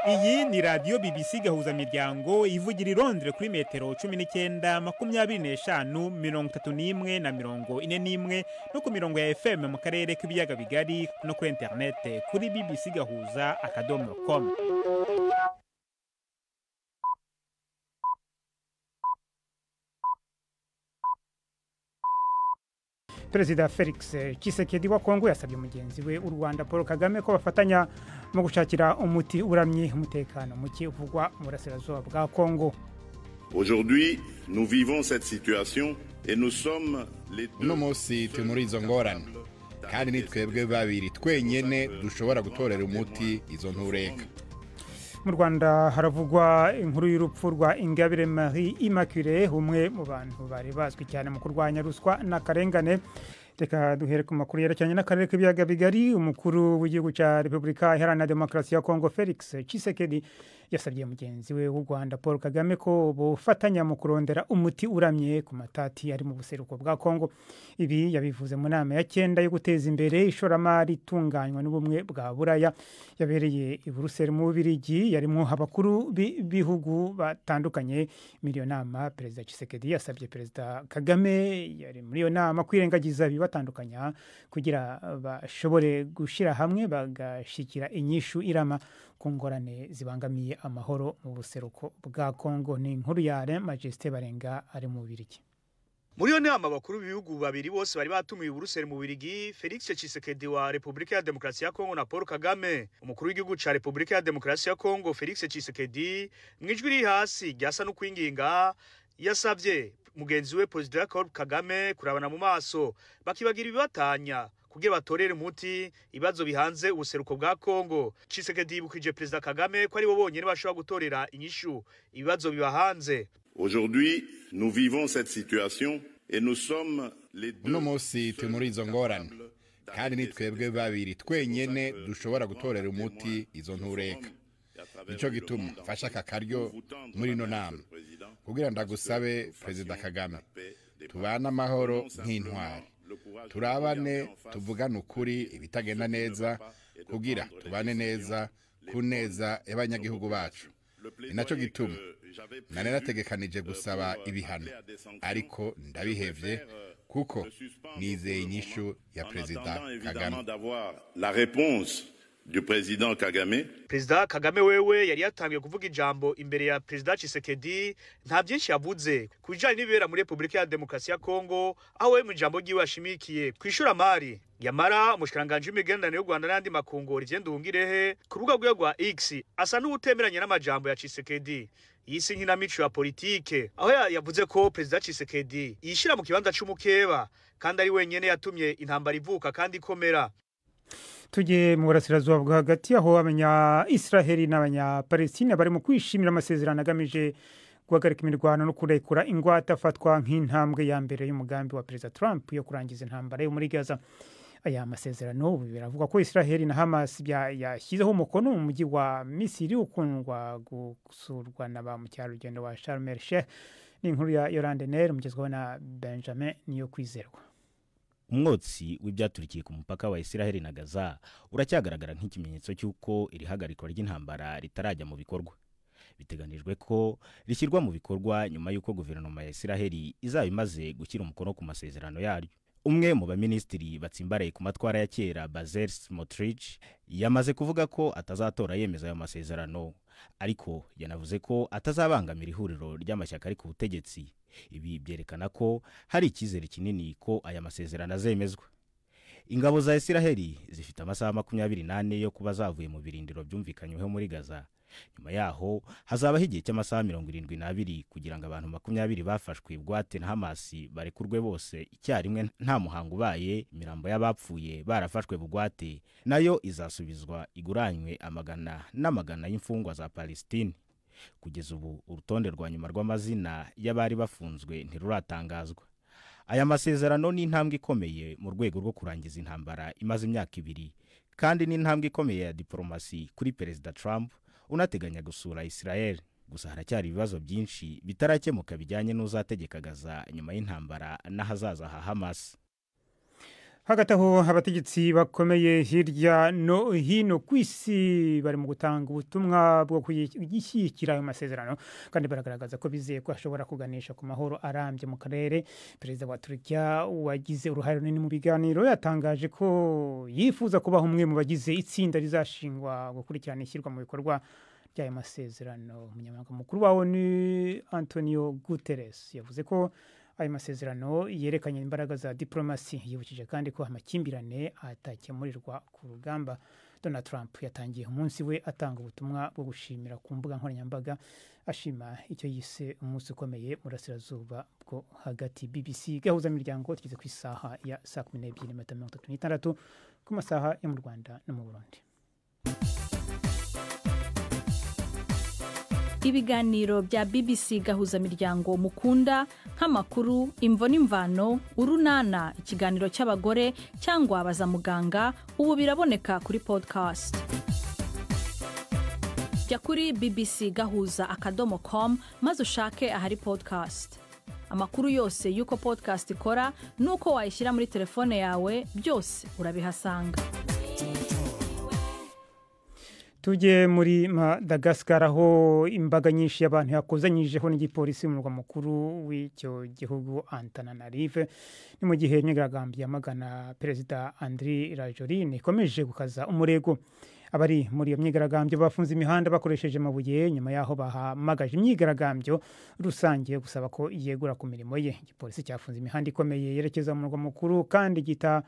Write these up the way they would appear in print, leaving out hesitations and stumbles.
Iyi ni radio BBC gahuza miryango ivugira i Londres kuri metero 19 25 31 na 41 no ku mirongo ya FM mu karere k'ibiyaga bigari no kuri internet kuri bbcgahuza.com. Perezida Felix Tshisekedi wa Kongo yasabye mugenzi we u Rwanda Paul Kagame ko bafatanya mu gushakira umuti uramye umutekano muke uvugwa mu burasirazuba bwa Kongo. Aujourd'hui, nous vivons cette situation et nous sommes les deux. No musi muri izo ngorane kandi ni twebwe babiri twenyene dushobora gutorera umuti izo ntureka. Mu Rwanda haravugwa inkuru y'urupfu rwa Ingabire Marie Immaculée, umwe mu bantu bari bazwi cyane mu kurwanya ruswa n'akarengane. Reka duhere ku makuru yerekeranye n'akarere k'ibiyaga bigari. Umukuru w'igihugu cya Repubulika Iharanira Demokarasi ya Kongo Felix Tshisekedi yasabye mugenzi we w'u Rwanda Paul Kagame ko bofatanya mu kurondera umuti uramye ku matati ari mu buseruko bwa Kongo. Ibi yabivuze mu nama ya 9 yo guteza imbere ishoramari itunganywa n'ubumwe bwa Buraya yabereye i Brussels mu Bubiligi, yarimo abakuru b'ibihugu batandukanye. Muri iyo nama Perezida Tshisekedi yasabye Perezida Kagame yari muri iyo nama kwirengagiza bibatandukanya kugira bashobore gushira hamwe bagashikira inyishu irama ku ngorane zibangamiye amahoro mu buseruko bwa Kongo. Ni inkuru ya Majesté Barenga ari mu Bubiligi. Muri yo nama bakuru b'ibihugu babiri bose bari batumiye i Brussels mu Bubiligi, Felix Tshisekedi wa Repubulika ya Demokarasi ya Kongo na Paul Kagame. Umukuru w'igihugu ca Repubulika ya Demokarasi ya Kongo Felix Tshisekedi mwijwi ri hasi ryasa no kwinginga yasavye mugenzi we President Paul Kagame kurabana mu maso bakibagira ibibatanya kugira batorere umuti ibibazo bihanze ubuseruko bwa Kongo. Tshisekedi yibukije President Kagame ko ari bo bonyene bashobora gutorera inyishu ibibazo bibahanze. Aujourd'hui, nous vivons cette situation et nous sommes les deux. No musi muri izo ngorane kandi ni twebwe babiri twenyene dushobora gutorera umuti izo ntureka. Nico gituma fasha kakaryo muri no nama kugira ndagusabe President Kagame tubana amahoro nk'intwari, turabane tuvugana ukuri ibitagenda neza kugira tubane neza kuneza y'abanyagihugu bacu. Inaco gituma narategekanije gusaba ibihano ariko ndabihevye kuko nizeye inyishu ya President Kagame. La réponse du président Kagame. President Kagame wewe yari yatangiye kuvuga ijambo imbere ya President Tshisekedi, nta byinshi yavuze kubijanye n'ibibera muri Repubulika ya Demokarasi ya Kongo, aho we mu ijambo ryiwe ashimikiye kwishura mari yamara umushikiranganje w'imigenderanire y'u Rwanda n'andi makungu Rigenduhungirehe ku rubuga rwe rwa X asa n'utemeranya n'amajambo ya Tshisekedi yisi nkinamico ya politike, aho yavuze ko President Tshisekedi yishira mu kibanza c'umukeba kandi ari wenyene yatumye intambara ivuka kandi ikomera. Tujye mu burasirazuba bwa hagati aho abanya Israeli n'abanya Palestina bari mu kwishimira amasezerano agamije guhagarika imirwano no kurekura ingwate afatwa nk'intambwe ya mbere y'umugambi wa President Trump yo kurangiza intambara yo muri Gaza. Aya masezerano biravuga ko Israeli na Hamas yashyizeho umukono mu mujyi wa Misiri ukundwa gusurwa na ba mucyarugendo wa Sharm el-Sheikh. Ni inkuru ya Yolande Ner mugezweho na Benjamin niyo kwizerwa. Umwotsi w'ibyaturikiye ku mupaka wa Israeli na Gaza uracyagaragara nk'ikimenyetso cy'uko iri hagarikwa ry'intambara ritarajya mu bikorwa. Biteganijwe ko rishyirwa mu bikorwa nyuma y'uko guverinoma ya Israeli izaba imaze gushyira umukono ku masezerano yaryo. Umwe mu baministiri batsimbaraye ku matwara ya kera Bezalel Smotrich yamaze kuvuga ko atazatora yemeza ayo masezerano, ariko yanavuze ko atazabangamira ihuriro ry'amashyaka ari ku butegetsi. Ibi byerekana ko hari icyizere kinini ko aya masezerano azemezwa. Ingabo za Israeli zifite amasaha 28 yo kuba zavuye mu birindiro byumvikanyweho muri Gaza. Nyuma yaho hazabaho igihe cy'amasaha 72 kugira ngo abantu 20 bafashwe bwate na Hamas barekurwe bose icyarimwe nta muhango ubaye. Imirambo y'abapfuye barafashwe bugwate nayo izasubizwa iguranywe amagana n'amagana y'imfungwa za Palestine. Kugeza ubu urutonde rwa nyuma rw'amazina y'abari bafunzwe ntiruratangazwa. Aya masezerano ni intambwe ikomeye mu rwego rwo kurangiza intambara imaze imyaka 2 kandi ni intambwe ikomeye ya diplomasi kuri President Trump unateganya gusura Israel. Gusa haracyari ibibazo byinshi bitarakemuka bijyanye n'uzategeka Gaza nyuma y'intambara n'ahazaza ha Hamas. hagati aho abategetsi bakomeye hirya no hino ku isi bari mu gutanga ubutumwa bwo gushyigikira ayo masezerano kandi baragaragaza ko bizeye ko ashobora kuganisha ku mahoro arambye mu karere. Perezida wa Turkiya wagize uruhare runini mu biganiro yatangaje ko yifuza kubaho umwe mu bagize itsinda rizashingwa gukurikirana ishyirwa mu bikorwa ry'ayo masezerano. Umunyamabanga mukuru wa ONU Antonio Guterres yavuze ko ayo masezerano yerekanye imbaraga za diplomasi. Yibukije kandi ko amakimbirane atakemurirwa ku rugamba. Donald Trump yatangiye umunsi we atanga ubutumwa bwo gushimira ku mbuga nkoranyambaga ashima icyo yise umunsi ukomeye mu burasirazuba bwo hagati. BBC gahuza imiryango tugeze ku isaha ya 12:36 ku masaha yo mu Rwanda no mu Burundi. Ibiganiro bya BBC gahuza miryango mukunda nk'amakuru, imvo n'imvano, urunana, ikiganiro cy'abagore cyangwa baza muganga ubu biraboneka kuri podcast. Jya kuri bbcgahuza.com maze ushake ahari podcast. Amakuru yose yuko podcast ikora nuko wayishyira muri telefone yawe byose urabihasanga. Tujye muri Madagascar aho imbaga nyinshi y'abantu yakozanyijeho n'igipolisi mu murwa mukuru w'icyo gihugu Antananarive. Ni mu gihe imyigaragambyo yamagana Perezida Andry Rajoelina ikomeje gukaza umurego. Abari muri iyo myigaragambyo bafunze imihanda bakoresheje amabuye nyuma yaho bahamagaje imyigaragambyo rusange gusaba ko yegura ku mirimo ye. Igipolisi cyafunze imihanda ikomeye yerekeza mu murwa mukuru kandi gita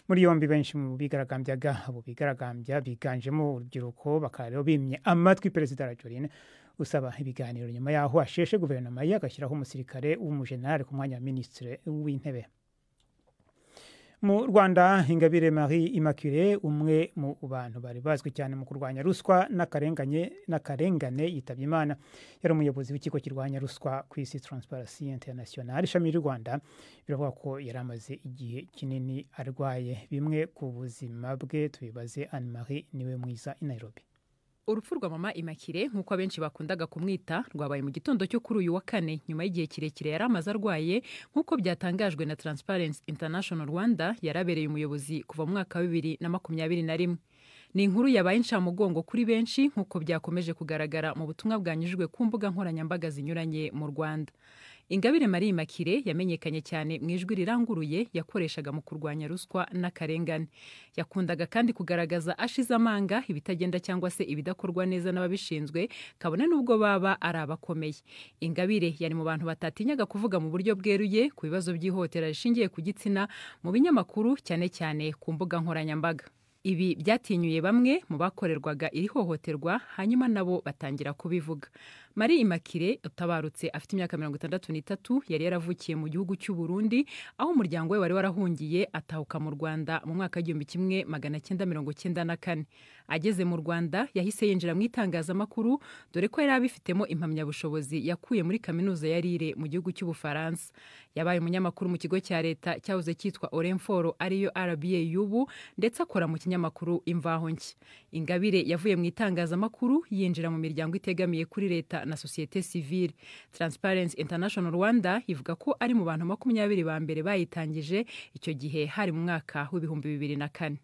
muri yombi benshi mu bigaragambyaga. Abo bigaragambya biganjemo urubyiruko bakaba bimye amatwi Perezida Rajoelina usaba ibiganiro nyuma yaho asheshe guverinoma ye agashyiraho umusirikare w'umujenerali ku mwanya wa minisitiri w'intebe. Mu Rwanda Ingabire Marie Immaculée umwe mu bantu bari bazwi cyane mu kurwanya ruswa n'akarengane yitabye Imana. Yari umuyobozi w'ikigo kirwanya ruswa ku isi Transparency International ishami ry'u Rwanda. Biravuga ko yari amaze igihe kinini arwaye. Bimwe ku buzima bwe tubibaze Anne Marie niwe mwiza i Nairobi. Urupfu rwa mama Immaculée nk'uko abenshi bakundaga kumwita rwabaye mu gitondo cyo kuri uyu wa kane nyuma y'igihe kirekire yari amaze arwaye nk'uko byatangajwe na Transparency International Rwanda. Yarabereye umuyobozi kuva mu mwaka wa 2021. Ni inkuru yabaye inshamugongo kuri benshi nk'uko byakomeje kugaragara mu butumwa bwanyujijwe ku mbuga nkoranyambaga zinyuranye mu Rwanda. Ingabire Marie Immaculée yamenyekanye cyane mu ijwi riranguruye yakoreshaga mu kurwanya ruswa n'akarengane. Yakundaga kandi kugaragaza ashize amanga ibitagenda cyangwa se ibidakorwa neza n'ababishinzwe kabone nubwo baba ari abakomeye. Ingabire yari mu bantu batatinyaga kuvuga mu buryo bweruye ku bibazo by'ihotera rishingiye ku gitsina mu binyamakuru cyane cyane ku mbuga nkoranyambaga. Ibi byatinyuye bamwe mu bakorerwaga iri hohoterwa hanyuma nabo batangira kubivuga. Marie Immaculée utabarutse afite imyaka 63 yari yaravukiye mu gihugu cy'u Burundi aho umuryango we wari warahungiye atahuka mu Rwanda mu mwaka 1994. Ageze mu Rwanda yahise yinjira mu itangazamakuru dore ko yari abifitemo impamyabushobozi yakuye muri kaminuza ya Lille mu gihugu cy'Ubufaransa. Yabaye umunyamakuru mu kigo cya leta cyahoze cyitwa Orenforo ariyo RBA y'ubu ndetse akora mu kinyamakuru Imvaho Nshya. Ingabire yavuye mu itangazamakuru yinjira mu miryango itegamiye kuri leta na societe civile. Transparency International Rwanda ivuga ko ari mu bantu 20 ba mbere bayitangije icyo gihe hari mu mwaka w'2004.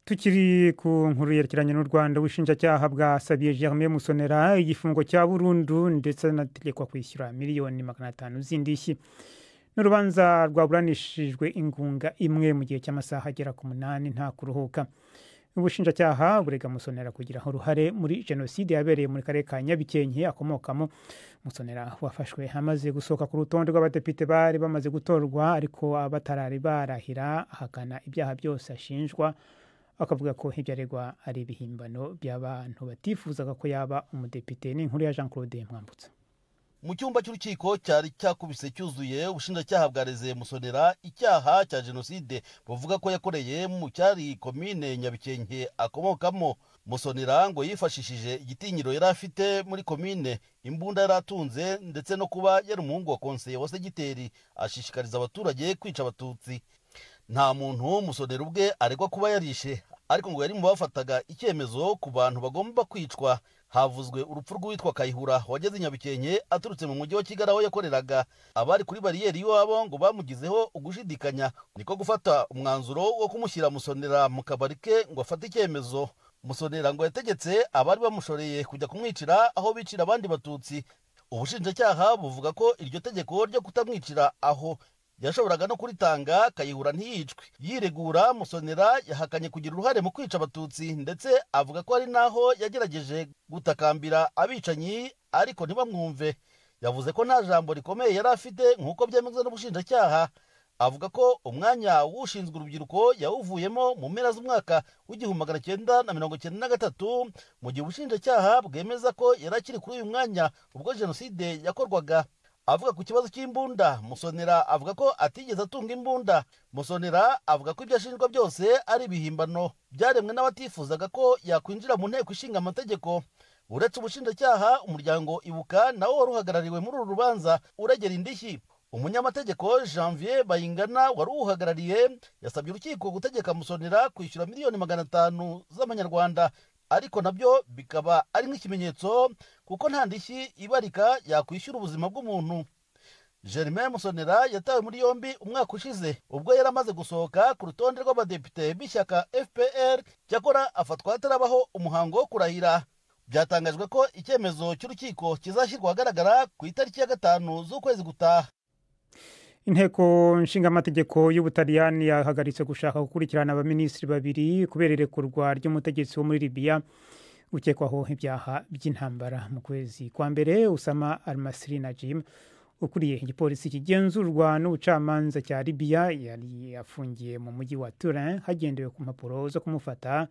Tukiri ku nkuru yerekeranye n'u Rwanda ubushinjacyaha bwasabiye Germain Musonera igifungo cya burundu ndetse anategekwa kwishyura miliyoni 500 z'indishyi. N'urubanza rwaburanishijwe ingunga imwe mu gihe cy'amasaha agera ku 8 nta kuruhuka. Ubushinjacyaha burega Musonera kugira uruhare muri jenoside yabereye muri karere ka Nyabikenke akomokamo. Musonera wafashwe hamaze gusohoka ku rutonde rw'abadepite bari bamaze gutorwa ariko abatarari barahira ahakana ibyaha byose ashinjwa. Akavuga ko ibyaregwa ari ibihimbano by'abantu batifuzaga ko yaba umudepite. N'inkuru ya Jean Claude Mwambutsa. Mu cyumba cy'urukiko cyari cyakubise cyuzuye ubushinjacyaha bwareze Musonera icyaha cya jenoside buvuga ko yakoreye mu cyari komine Nyabikenke akomokamo. Musonera ngo yifashishije igitinyiro yari afite muri komine, imbunda yari atunze ndetse no kuba yari umuhungu wa konseye wa segiteri ashishikariza abaturage kwica abatutsi. Nta muntu Musonera ubwe aregwa kuba yarishe ariko ngo yari mu bafataga icyemezo ku bantu bagomba kwicwa havuzwe urupfu rw'uwitwa Kayihura wageze i Nyabikenke aturutse mu mujyi wa Kigali aho yakoreraga. Abari kuri bariyeri y'iwabo ngo bamugizeho ugushidikanya, niko gufata umwanzuro wo kumushyira Musonera mu kabari ke ngo afate icyemezo. Musonera ngo yategetse abari bamushoreye kujya kumwicira aho bicira abandi batutsi. Ubushinjacyaha buvuga ko iryo tegeko ryo kutamwicira aho yashoboraga no kuritanga Kayihura ntiyicwe. Yiregura, Musonera yahakanye kugira uruhare mu kwica abatutsi, ndetse avuga ko ari naho yagerageje gutakambira abicanyi ariko ntibamwumve. Yavuze ko nta jambo rikomeye yari afite nk'uko byemezwa n'ubushinjacyaha. Avuga ko umwanya w'ushinzwe urubyiruko yawuvuyemo mu mpera z'umwaka w'1993 mu gihe ubushinjacyaha bwemeza ko yari akiri kuri uyu mwanya ubwo jenoside yakorwaga. Avuga ku kibazo cy'imbunda, Musonera avuga ko atigeze atunga imbunda. Musonera avuga ko ibyo ashinjwa byose ari ibihimbano byaremwe n'abatifuzaga ko yakwinjira mu nteko ishinga amategeko. Uretse ubushinjacyaha, umuryango Ibuka nawo wari uhagarariwe muri uru rubanza uregera indishyi. Umunyamategeko Janvier Bayingana wari uhagarariye yasabye urukiko gutegeka Musonera kwishyura miliyoni 500 z'amanyarwanda, ariko nabyo bikaba ari nk'ikimenyetso kuko nta ndishyi ibarika yakwishyura ubuzima bw'umuntu. Germain Musonera yatawe muri yombi umwaka ushize ubwo yari amaze gusohoka ku rutonde rw'abadepite b'ishyaka FPR, cyakora afatwa hatarabaho umuhango wo kurahira. Byatangajwe ko icyemezo cy'urukiko kizashyirwa ahagaragara ku itariki ya 5 z'ukwezi gutaha. Inteko nshingamategeko y'Ubutaliyani yahagaritse gushaka gukurikirana abaminisitiri babiri kubera irekurwa ry'umutegetsi wo muri Libya ukekwaho ibyaha by'intambara. Mu kwezi kwa mbere, Usama al-Masri Najim ukuriye igipolisi kigenzurwa n'ubucamanza cya Libya yari yafungiye mu mujyi wa Turin hagendewe ku mpapuro zo kumufata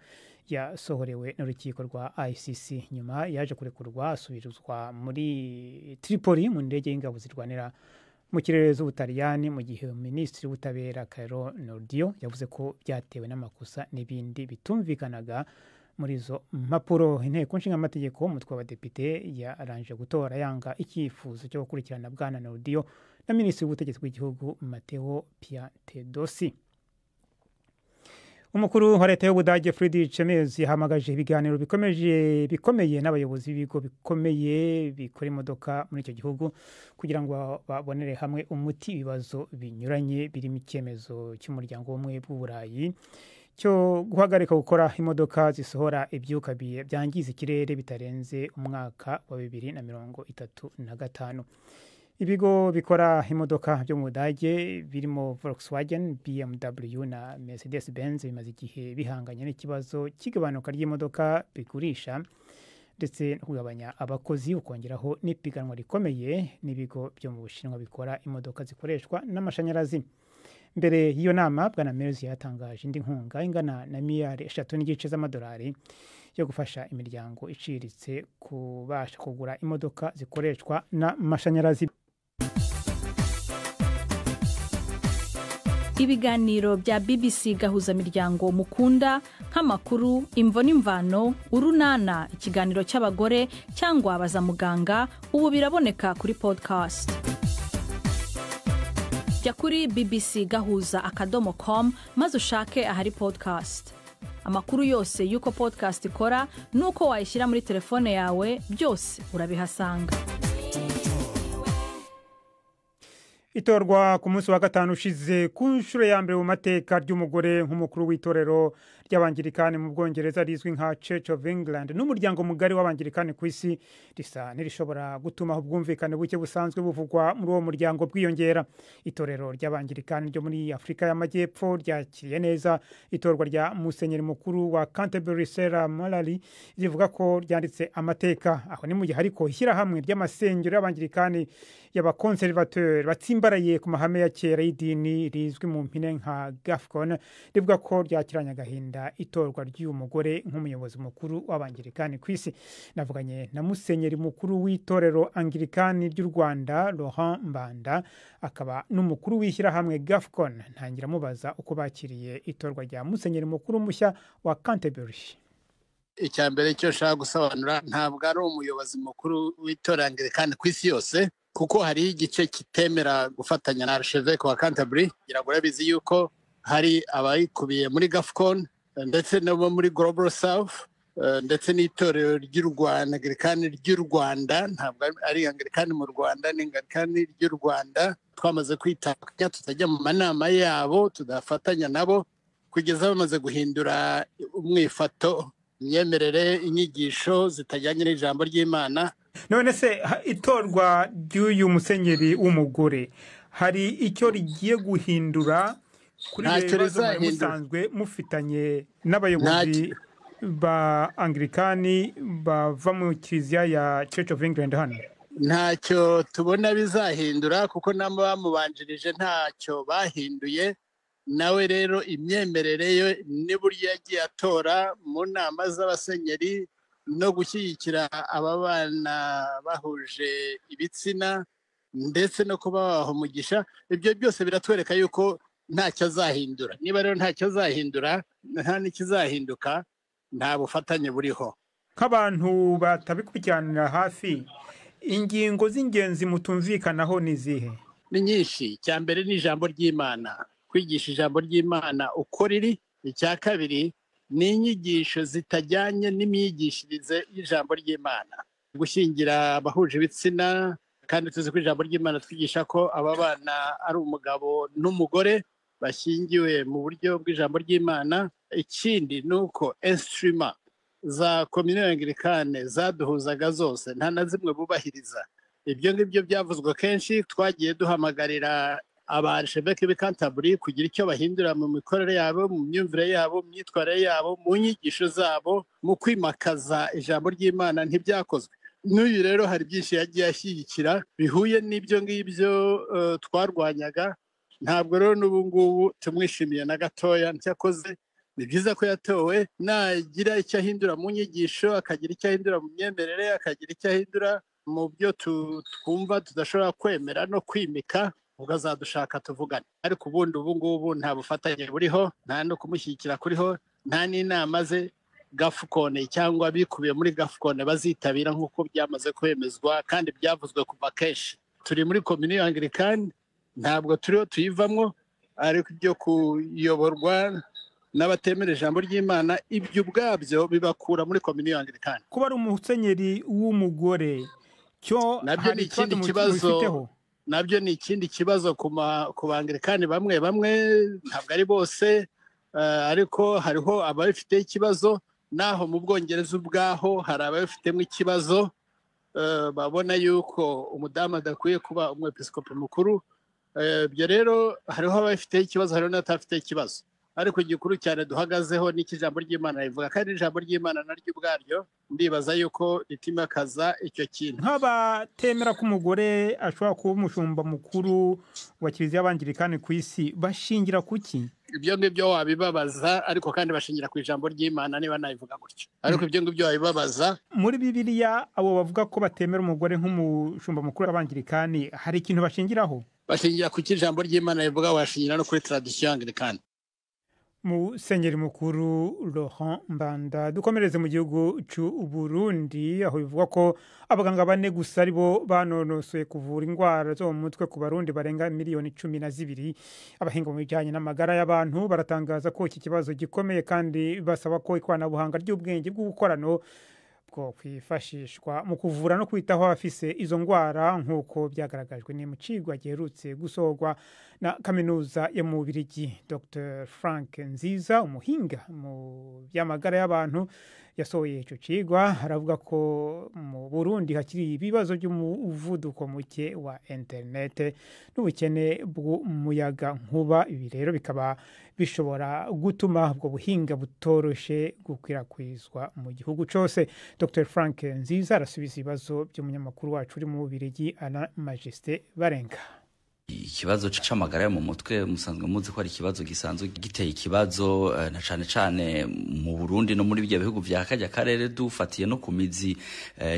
yasohorewe n'urukiko rwa ICC. Nyuma yaje kurekurwa asubirizwa muri Tripoli mu ndege y'ingabo zirwanira mu kirere z'Ubutaliyani, mu gihe minisitiri w'ubutabera Carlo Nordio yavuze ko byatewe n'amakosa n'ibindi bitumvikanaga muri izo mpapuro. Inteko nshingamategeko umutwe w'abadepite yarangije gutora yanga icyifuzo cyo gukurikirana bwana Nordio na minisitiri w'ubutegetsi bw'igihugu Matteo Piantedosi. Umukuru wa leta y'Ubudage Friedrich Merz yahamagaje ibiganiro bikomeye n'abayobozi b'ibigo bikomeye bikora imodoka muri icyo gihugu kugira ngo babonere hamwe umuti ibibazo binyuranye birimo icyemezo cy'umuryango w'ubumwe bw'Uburayi cyo guhagarika gukora imodoka zisohora ibyuka byangiza ikirere bitarenze umwaka wa 2035. Ibigo bikora imodoka byo mu Budage birimo Volkswagen, BMW na Mercedes-Benz bimaze igihe bihanganye n'ikibazo cy'igabanuka ry'imodoka bigurisha ndetse no kugabanya abakozi, ukongeraho n'ipiganwa rikomeye n'ibigo byo mu Bushinwa bikora imodoka zikoreshwa n'amashanyarazi. Mbere y'iyo nama, bwana Merz yatangaje indi nkunga ingana na miliyari 3.5 z'amadolari yo gufasha imiryango iciriritse kubasha kugura imodoka zikoreshwa n'amashanyarazi. Ibiganiro bya BBC gahuza miryango mukunda nk'amakuru, imvo n'imvano, urunana, ikiganiro cy'abagore cyangwa abaza muganga, ubu biraboneka kuri podcast. Jya kuri bbcgahuza.com maze ushake ahari podcast. Amakuru yose y'uko podcast ikora nuko wayishyira muri telefone yawe byose urabihasanga. Itorwa ku munsi wa gatanu ushize ku nshuro ya mbere mu mateka ry'umugore nk'umukuru w'itorero ry'abangirikani mu Bwongereza rizwi nka Church of England n'umuryango mugari w'abangirikani ku isi risa nirishobora gutuma ubwumvikane buke busanzwe buvugwa muri uwo muryango bwiyongera. Itorero ry'abangirikani ryo muri Afrika y'Amajyepfo ryakiriye neza itorwa rya musenyeri mukuru wa Canterbury Sarah Malari rivuga ko ryanditse amateka. Aho ni mu gihe ariko ishyirahamwe ry'amasengero y'abangirikani y'abakonservateur batsimbaraye ku mahame ya kera y'idini rizwi mu mpine nka Gafcon rivuga ko ryakiranye agahinda itorwa ry'uyu mugore nk'umuyobozi mukuru w'abangirikani ku isi. Navuganye na musenyeri mukuru w'itorero Anglikani ry'u Rwanda Laurent Mbanda, akaba n'umukuru w'ishyirahamwe Gafcon. Ntangira mubaza uko bakiriye itorwa rya musenyeri mukuru mushya wa Canterbury. Icyambere cyo shaka gusobanura, ntabwo ari umuyobozi mukuru w'itorero Anglikani ku isi yose, kuko hari igice kitemera gufatanya na Archevêque wa Canterbury. Iragoye bizi yuko hari abayikubiye muri Gafcon ndetse no muri Global South ndetse n'itorero ry'u Rwanda Anglikani ry'u Rwanda, ntabwo ari Anglikani mu Rwanda, ni Anglikani ry'u Rwanda, twamaze kwitandukanya tutajya mu manama yabo, tudafatanya nabo kugeza bamaze guhindura umwifato, imyemerere, inyigisho zitajyanye n'ijambo ry'Imana. None se itorwa ry'uyu musenyeri w'umugore hari icyo rigiye guhindura kuri ibibazo musanzwe mufitanye n'abayobozi ba Anglikani bava mu kiliziya ya Church of England hano? Ntacyo tubona bizahindura kuko n'abamubanjirije ntacyo bahinduye. Nawe rero imyemerere ye n'uburyo yagiye atora mu nama z'abasenyeri no gushyigikira aba bana bahuje ibitsina ndetse no kubaha umugisha, ibyo byose biratwereka yuko ntacyo azahindura. Niba rero ntacyo azahindura, nta n'ikizahinduka, nta bufatanye buriho. Nk'abantu batabikurikiranira hafi, ingingo z'ingenzi mutumvikanaho ni zihe? Ni nyinshi. Icya mbere ni ijambo ry'Imana, kwigisha ijambo ry'Imana uko riri. Icya kabiri ni inyigisho zitajyanye n'imyigishirize y'ijambo ry'Imana, gushyingira abahuje ibitsina, kandi tuzi ko ijambo ry'Imana twigisha ko aba bana ari umugabo n'umugore bashyingiwe mu buryo bw'ijambo ry'Imana. Ikindi ni uko instrument za kominiyo Anglikane zaduhuzaga zose nta na zimwe bubahiriza. Ibyo ngibyo byavuzwe kenshi, twagiye duhamagarira abarishebeke b'i Canterbury kugira icyo bahindura mu mikorere yabo, mu myumvire yabo, mu myitwarire yabo, mu nyigisho zabo, mu kwimakaza ijambo ry'Imana. Ntibyakozwe. N'uyu rero hari byinshi yagiye ashyigikira bihuye n'ibyo ngibyo twarwanyaga. Ntabwo rero n'ubu ngubu tumwishimiye na gatoya. Cyakoze ni byiza ko yatowe, nagira icyo ahindura mu nyigisho, akagira icyo ahindura mu myemerere, akagira icyo ahindura mu byo twumva tudashobora kwemera no kwimika, ubwo azadushaka tuvugane. Ariko ubundi ubu ngubu nta bufatanye buriho, nta no kumushyigikira kuriho, nta n'inama ze Gafukone cyangwa bikubiye muri Gafukone bazitabira nk'uko byamaze kwemezwa kandi byavuzwe kuva kenshi. Turi muri kominiyo Anglikani, ntabwo turiho tuyivamo, ariko ibyo kuyoborwa n'abatemera ijambo ry'Imana, ibyo ubwabyo bibakura muri kominiyo Anglikani. Kuba ari umusenyeri w'umugore cyo nabyo ni ikindi kibazo. Nabyo ni ikindi kibazo ku Anglikani bamwe bamwe, ntabwo ari bose, ariko hariho ababifite ikibazo. Naho mu Bwongereza ubwaho hari ababifitemo ikibazo, babona yuko umudamu adakwiye kuba umwepiskopi mukuru. Ibyo rero hariho ababifite ikibazo, hariho n'abatafite ikibazo, ariko igikuru cyane duhagazeho n'iki ijambo ry'Imana rivuga, kandi ijambo ry'Imana naryo ubwaryo ndibaza yuko ritimakaza icyo kintu. Nk'abatemera ko umugore ashobora kuba umushumba mukuru wa kiliziya y'Abanglikani ku isi, bashingira kuki? Ibyo ngibyo wabibabaza, ariko kandi bashingira ku ijambo ry'Imana, niba nabivuga gutyo. Ariko ibyo ngibyo wabibabaza. Muri Bibiliya abo bavuga ko batemera umugore nk'umushumba mukuru w'Abanglikani, hari ikintu bashingiraho? Bashingira ku ijambo ry'Imana rivuga, washingira no kuri tradition Anglikani. Musenyeri mukuru Laurent Mbanda. Dukomereze mu gihugu cy'u Burundi, aho bivuga ko abaganga 4 gusa aribo banonosoye kuvura indwara zo mu mutwe ku Barundi barenga miliyoni 12. Abahinga mu bijyanye n'amagara y'abantu baratangaza ko iki kibazo gikomeye, kandi basaba ko ikoranabuhanga ry'ubwenge bw'ubukorano bwo kwifashishwa mu kuvura no kwitaho abafise izo ndwara, nk'uko byagaragajwe ni mu cigwa giherutse gusorwa na kaminuza yo mu Bubiligi. Dr Frank Nziza, umuhinga mu by'amagara y'abantu, yasohoye icyo cigwa. Aravuga ko mu Burundi hakiri ibibazo by'umuvuduko muke wa internet n'ubukene bw'umuyaga nkuba. Ibi rero bikaba bishobora gutuma ubwo buhinga butoroshe gukwirakwizwa mu gihugu cyose. Dr Frank Nziza arasubiza ibibazo by'umunyamakuru wacu uri mu Bubiligi, Ana Majesté Barenga. Ikibazo c'amagara mu mutwe musanzwe muzi ko ari ikibazo gisanzwe giteye ikibazo na cane mu Burundi no muri bya bihugu vya kajya karere, dufatiye no kumizi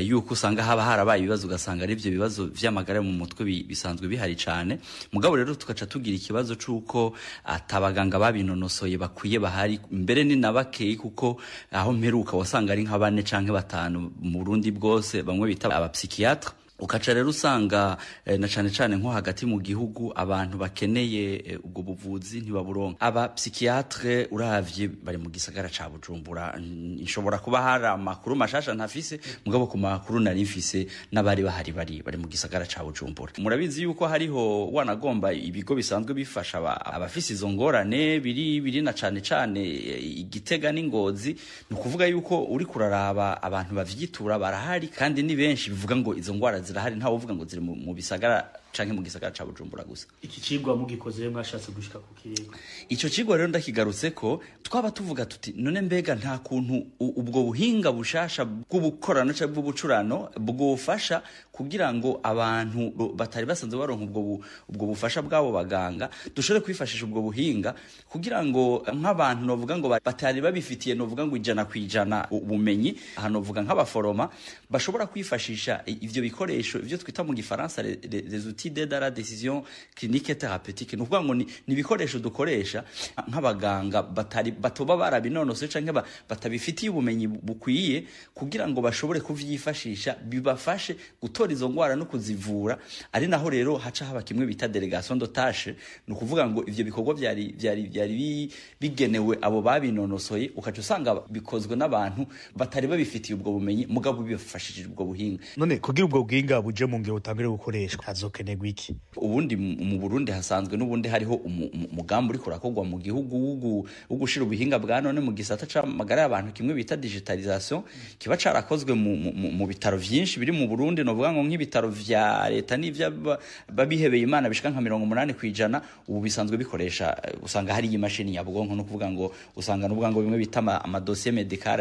yuko usanga haba harabaye ibibazo, ugasanga ari byo bibazo vy'amagara mu mutwe bisanzwe bihari cane. Mugabo rero tukaca tugira ikibazo c'uko atabaganga babinonosoye bakwiye bahari, mbere ni nabakeye, kuko aho mperuka wasanga ari nka 4 canke 5 mu Burundi bwose, bamwe bita abapsychiatre. ukaca rero usanga na cane cane nko hagati mu gihugu abantu bakeneye ubwo buvuzi ntibaburonka. Aba psychiatre uravye bari mu gisagara ca Bujumbura, nshobora kuba hari amakuru mashasha ntafise, mugabo ku makuru nari mfise n'abari bahari bari mu gisagara ca Bujumbura. Murabizi yuko hariho wanagomba ibigo bisanzwe bifasha abafise izo ngorane biri na cane cane Igitega n'Ingozi, ni kuvuga yuko uri kuraraba abantu bavyitura barahari kandi ni benshi, bivuga ngo izo ngwara zirahari, ntawe uvuga ngo ziri mu bisagara canke mu gisagara ca Bujumbura gusa. Iki cigwa mugikoze mwashatse gushika ku kirego? Ico cigwa rero ndakigarutse ko twaba tuvuga tuti none mbega nta kuntu ubwo buhinga bushasha bw'ubukorano cyangwa bw'ubucurano bwofasha kugira ngo abantu batari basanzwe baronka ubwo bufasha bwabo baganga dushobore kwifashisha ubwo buhinga kugira ngo nk'abantu novuga ngo batari babifitiye novuga ngo 100% ubumenyi, hano novuga nk'abaforoma bashobora kwifashisha ivyo bikoresho ivyo twita mu gifaransa les outils d'aide à la décision clinique et thérapeutique. Nukuvuga ngo ni ibikoresho dukoresha nk'abaganga batoba barabinonose canke batabifitiye ubumenyi bukwiye kugira ngo bashobore kuvyifashisha bibafashe gutora izo ngwara no kuzivura. Ari naho rero haca haba kimwe bita delegation de tâche, nukuvuga ngo ivyo bikorwa byari bigenewe abo babinonosoye, ukaca usanga bikozwe n'abantu batari babifitiye ubwo bumenyi mugabo bibafashije ubwo buhinga. None kugira ubwo buhinga buje mu ngiro utangire gukoreshwa hazokenerwa iki? Ubundi mu Burundi hasanzwe n'ubundi hariho umugambi uri kurakogwa mu gihugu ugushira ubuhinga bwa none mu gisata c'amagara y'abantu kimwe bita digitalisation, kiba carakozwe mu bitaro vyinshi biri mu Burundi, no vuga ngo nk'ibitaro vya leta n'ivya babihebeye Imana bishika nka 80%. Ubu bisanzwe bikoresha, usanga hari imashini nyabwonko, no kuvuga ngo usanga n'uvuga ngo bimwe bita amadossier medical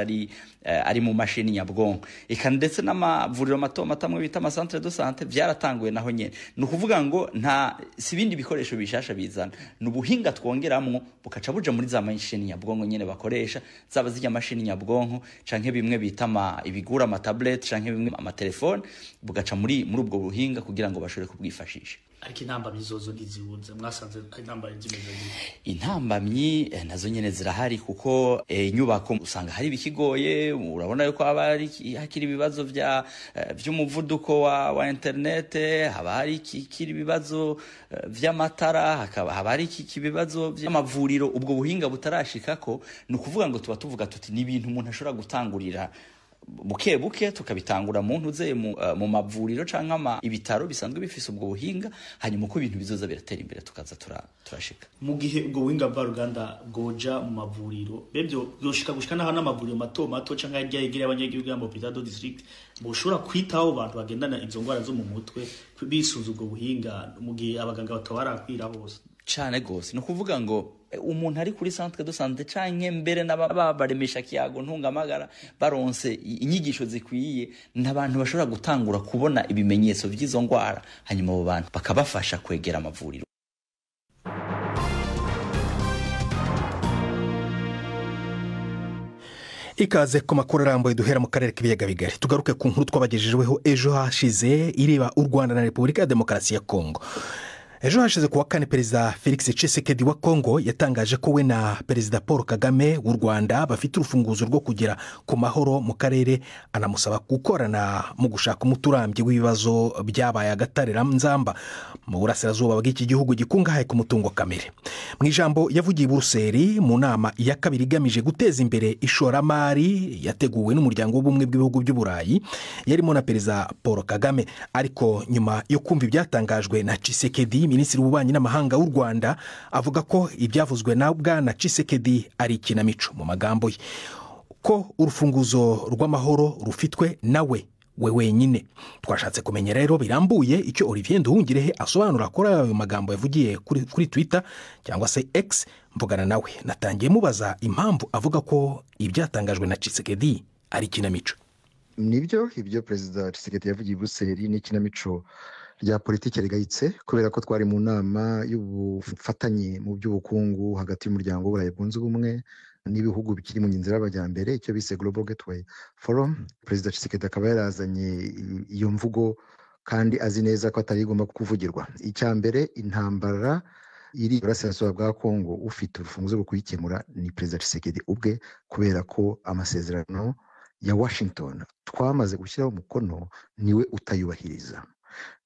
ari mu mashini nyabwonko. Eka ndetse n'amavuriro mato matamwe bita ama centre de santé byaratanguye naho nyene. No kuvuga ngo nta sibindi bikoresho bishasha bizana, n'ubuhinga twongeramwo bukaca buja muri za mashini nyabwonko nyene bakoresha, zaba zijya mashini nyabwonko canke bimwe bita ibigura ama tablet canke bimwe ama telefone, bugaca muri ubwo buhinga kugira ngo bashobore kubwifashisha. Ariko intambamyi zozo ntizibuze, mwasanze intambamyi zimeze neza? Intambamyi nazo nyene zirahari kuko inyubako usanga hari bikigoye. Urabona yuko hakiri ibibazo vy'umuvuduko wa internet, haba hari kiri ibibazo vy'amatara, haba hari ibibazo vy'amavuriro ubwo buhinga butarashikako. Ni ukuvuga ngo tuvuga tuti ni ibintu umuntu ashobora gutangurira buke tukabitangura mu ntuze mu mavuriro canke ibitaro bisanzwe bifise ubwo buhinga, hanyuma uko ibintu bizoza biratera imbere tukaza turashika. Mu gihe ubwo buhinga bwa Ruganda bwoja mu mavuriro bevyo byoshika gushika naho n'amavuriro mato canke ajya yegereye abanyagihugu ya Hôpital do District, boshobora kwitaho abantu bagendana izo ngwara zo mu mutwe bisuza ubwo buhinga mu gihe abaganga batawarakwira hose cane gose. No kuvuga ngo umuntu ari kuri centre de santé canke mbere n'ababaremesha kiyago ntungamagara baronse inyigisho zikwiye, n'abantu bashobora gutangura kubona ibimenyetso vy'izo ngwara, hanyuma abo bantu bakabafasha kwegera amavuriro. Ikaze ku makuru arambuye duhera mu karere k'ibiyaga bigari, tugaruke ku nkuru twabagejejeho ejo hashize ireba u Rwanda na Repubulika ya Demokarasi ya Kongo. Ejo hashize kuwa kane Perezida Felix Tshisekedi wa Kongo yatangaje ko we na Perezida Paul Kagame w'u Rwanda bafite urufunguzo rwo kugera ku mahoro mu karere, anamusaba gukorana mu gushaka umuturambye w'ibibazo byabaye agatarira nzamba mu burasirazuba bw'iki gihugu gikungahaye ku mutungo kamere. Mu ijambo yavugiye i Buruseli mu nama ya kabiri igamije guteza imbere ishoramari yateguwe n'umuryango w'ubumwe bw'ibihugu by'Uburayi, yarimo na Perezida Paul Kagame. Ariko nyuma yo kumva ibyatangajwe na Tshisekedi, Minisitiri w'Ububanyi n'Amahanga w'u Rwanda avuga ko ibyavuzwe na Bwana Tshisekedi ari ikinamico. Mu magambo ye ko urufunguzo rw'amahoro rufitwe nawe wenyine. Twashatse kumenya rero birambuye icyo Olivier Nduhungirehe asobanura kuri ayo magambo yavugiye kuri Twitter cyangwa se X. Mvugana nawe natangiye mubaza impamvu avuga ko ibyatangajwe na Tshisekedi ari ikinamico. Nibyo ibyo Perezida Tshisekedi yavugiye i Buruseli ni ikinamico rya politiki rigayitse, kubera ko twari mu nama y'ubufatanye mu by'ubukungu hagati y'umuryango w'Uburayi bwunze ubumwe n'ibihugu bikiri mu nzira y'amajyambere, icyo bise Global Gateway Forum. Perezida Tshisekedi akaba yarazanye iyo mvugo kandi azi neza ko atari igomba kuvugirwa. Icya mbere, intambara iri burasirazuba bwa Kongo ufite urufunguzo rwo kuyikemura ni Perezida Tshisekedi ubwe, kubera ko amasezerano ya Washington twamaze gushyiraho umukono niwe utayubahiriza.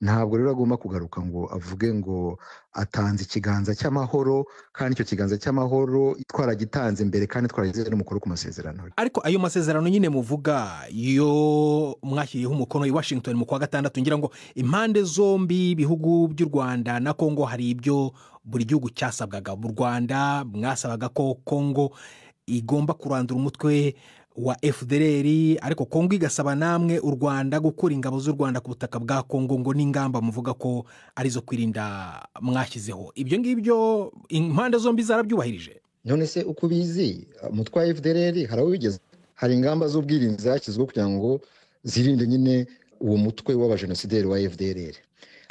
Ntabwo rero agomba kugaruka ngo avuge ngo atanze ikiganza cy'amahoro, kandi icyo kiganza cy'amahoro twaragitanze mbere kandi twaragize n'umukono ku masezerano. Ariko ayo masezerano nyine muvuga iyo mwashyiriyeho umukono i Washington mu kwa gatandatu, ngira ngo impande zombi ibihugu by'u Rwanda na Kongo hari ibyo buri gihugu cyasabwaga. Mu Rwanda mwasabaga ko Kongo igomba kurandura umutwe wa FDLR, ariko Kongo igasaba namwe u Rwanda gukura ingabo z'u Rwanda ku butaka bwa Kongo, ngo n'ingamba muvuga ko arizo kwirinda mwashyizeho. Ibyo ngibyo impande zombi zarabyubahirije? None se uko bizi umutwe wa FDLR harawigeze, hari ingamba z'ubwirinzi zashyizweho kugira ngo zirinde nyine uwo mutwe w'abajenosideri wa FDLR.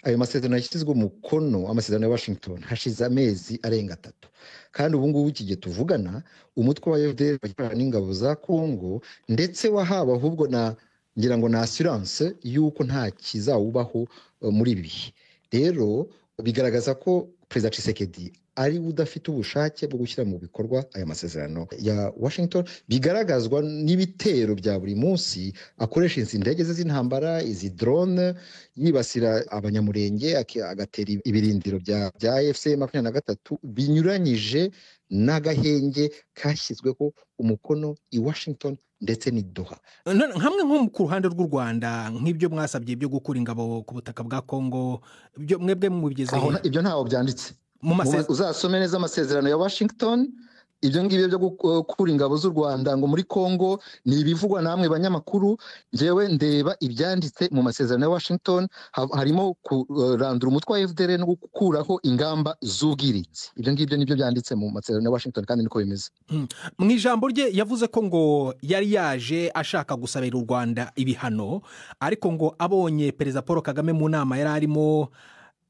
Ayo masezerano yashyizwe umukono, amasezerano ya Washington, hashize amezi arenga 3, kandi ubu ngubu iki gihe tuvugana umutwe wa FDLR wakorana n'ingabo za Kongo, ndetse wahaba ahubwo ngira ngo na assurance yuko nta kizawubaho muri ibi bihe. Rero bigaragaza ko Perezida Tshisekedi ari udafite ubushake bwo gushyira mu bikorwa aya masezerano ya Washington, bigaragazwa n'ibitero bya buri munsi akoresha indege ze z'intambara, izi drone, yibasira abanyamurenge, agatera ibirindiro bya AFC 23 binyuranyije n'agahenge kashyizweho umukono i Washington ndetse ni Doha. Hamwe nko ku ruhande rw'u Rwanda nk'ibyo mwasabye byo gukura ingabo ku butaka bwa Kongo, byo mwebwe mubigezeho? Ibyo ntaho byanditse. Uzasome neza amasezerano ya Washington, ibyo ngibyo byo gukura ingabo z'u Rwanda ngo muri Kongo ni ibivugwa namwe banyamakuru. Jewe ndeba ibyanditse mu masezerano ya Washington, harimo kurandura umutwe wa FDLR no gukuraho ingamba z'ubwirinzi. Ibyo ngibyo nibyo byanditse mu masezerano ya Washington, kandi niko bimeze. Mu ijambo rye yavuze ko ngo yari yaje ashaka gusabira u Rwanda ibihano, ariko ngo abonye Perezida Paul Kagame mu nama yari arimo,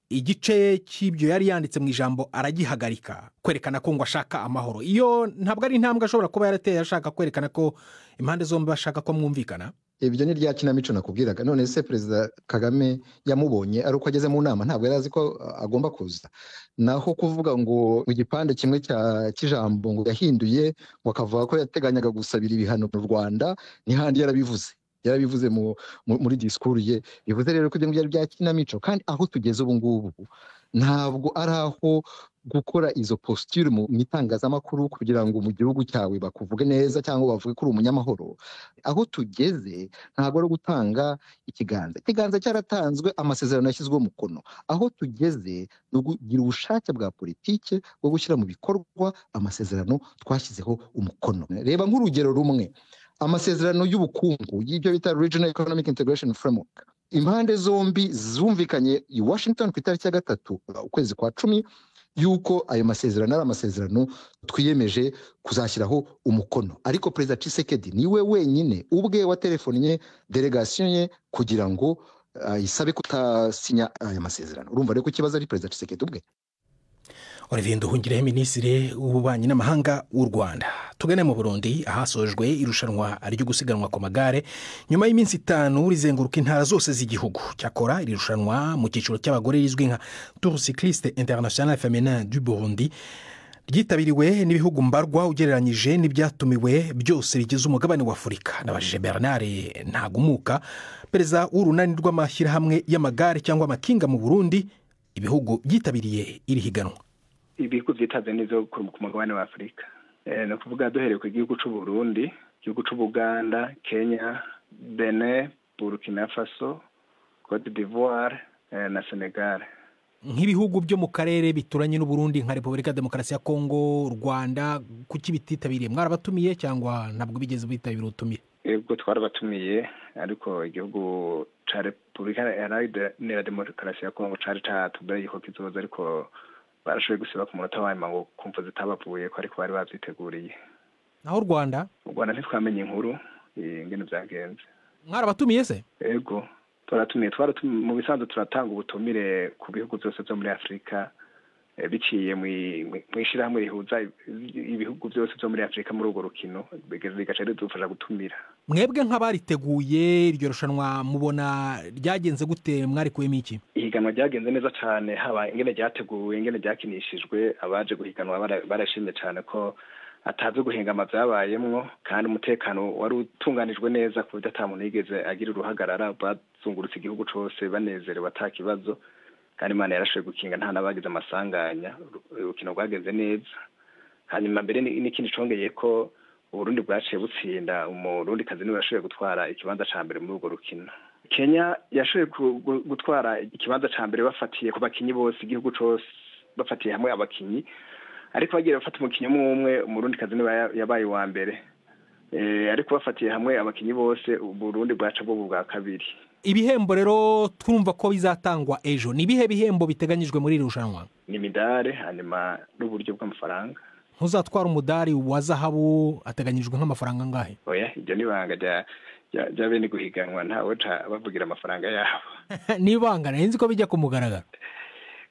igice cy'ibyo yari yanditse mu ijambo aragihagarika, kwerekana ko ngo ashaka amahoro. Iyo ntabwo ari intambwe ashobora kuba yarateye ashaka kwerekana ko impande zombi bashaka ko mwumvikana? Ibyo ni rya kinamico nakubwiraga. None se Perezida Kagame yamubonye ari uko ageze mu nama, ntabwo yari azi ko agomba kuza. Naho kuvuga ngo mu gipande kimwe cy'ijambo ngo yahinduye, ngo akavuga ko yateganyaga gusabira ibihano mu Rwanda, n'ihandi yarabivuze muri disikuru ye. Bivuze rero ko ibyo byari bya kinamico, kandi aho tugeze ubu ngubu ntabwo ari aho gukora izo posture mu itangazamakuru kugira ngo mu gihugu cyawe bakuvuge neza cyangwa bavuge ko uri umunyamahoro. Aho tugeze ntabwo ari gutanga ikiganza cyaratanzwe, amasezerano yashyizweho umukono. Aho tugeze ni ugira ubushake bwa politike bwo gushyira mu bikorwa amasezerano twashyizeho umukono. Reba nk'urugero rumwe, amasezerano y'ubukungu y'ibyo bita Regional Economic Integration Framework, impande zombi zumvikanye i Washington ku itariki ya 3 ukwezi kwa 10 yuko ayo masezerano ari amasezerano twiyemeje kuzashyiraho umukono. Ariko Perezida Tshisekedi niwe wenyine ubwe waterefonnye delegation ye kugira ngo isabe kutasinya aya masezerano. Urumva rero ko ikibazo ari Perezida Tshisekedi ubwe. Olivier Nduhungirehe, Minisitiri w'Ububanyi n'Amahanga w'u Rwanda. Tugane mu Burundi ahasojwe irushanwa ryo gusiganwa ku magare nyuma y'iminsi 5 rizenguruka intara zose z'igihugu. Cyakora iri rushanwa mu cyiciro cy'abagore rizwi nka Tour Cycliste International Féminin du Burundi ryitabiriwe n'ibihugu mbarwa ugereranyije n'ibyatumiwe byose bigize umugabane wa Afurika. Nabajije Bernard Ntagumuka, perezida w'urunani rw'amashyirahamwe y'amagare cyangwa amakinga mu Burundi, ibihugu byitabiriye iri higanwa. Ibihugu byitabye neza ku mugabane wa Afurika, no kuvuga duhereye ku gihugu cy'u Burundi, igihugu cy'u Buganda, Kenya, Benin, Burkina Faso, Cote d'Ivoire na Senegal. Nk'ibihugu byo mu karere bituranye n'u Burundi nka Repubulika Demokarasi ya Kongo, Rwanda, kuki bititabiriye? Mwarabatumiye cyangwa ntabwo bigeze bitabira utumire? Yego twarabatumiye, ariko igihugu cya Repubulika Iharanira Demokarasi ya Kongo cyari cyatubaye ko kizoza, ariko barashoboye gusiba ku munota wa nyuma ngo kumva zitabavuye ko ariko bari babyiteguriye. Naho Rwanda ntitwamenye inkuru ingene byagenze. Mwarabatumiye se? Yego twaratumiye, mu bisanzwe turatanga ubutumire ku bihugu byose byo muri Afurika biciye mu ishyirahamwe rihuza ibihugu byose byo muri Afurika muri urwo rukino, bigaca ridufasha gutumira. Mwebwe nk'abariteguye iryo rushanwa mubona ryagenze gute? Mwarikuyemo iki? Ihiganwa ryagenze neza cyane, haba ingene ryateguwe, ingene ryakinishijwe. Abaje guhiganwa barashimye cyane ko atazi guhingama byabayemwo kandi umutekano wari utunganijwe neza ku buryo ata muntu yigeze agira uruhagarara, bazungurutse igihugu cose banezerewe ata kibazo, kandi Imana yarashoboye gukinga nta nabagize amasanganya, urukino rwagenze neza. Hanyuma mbere n'ikindi congeye ko Uburundi bwaciye butsinda, umurundi kazi niwe yashoboye gutwara ikibanza ca mbere muri urwo rukino. Kenya yashoboye gutwara ikibanza ca mbere bafatiye ku bakinyi bose, igihugu cose bafatiye hamwe abakinyi, ariko bagiye bafata umukinyi umwe umurundi kazi niwe yabaye wa mbere, ariko bafatiye hamwe abakinyi bose Uburundi bwaca bwo bwa kabiri. Ibihembo rero twumva ko bizatangwa ejo, ni bihe bihembo biteganyijwe muri irushanwa? Ni imidari hanyuma n'uburyo bw'amafaranga. Ntuzatwara umudari wa zahabu ateganyijwe nk'amafaranga angahe? Oya, ibyo ni banga rya bene guhiganwa, ntawe bavugira amafaranga yabo. Ni banga nzi ko bijya ku mugaragaro.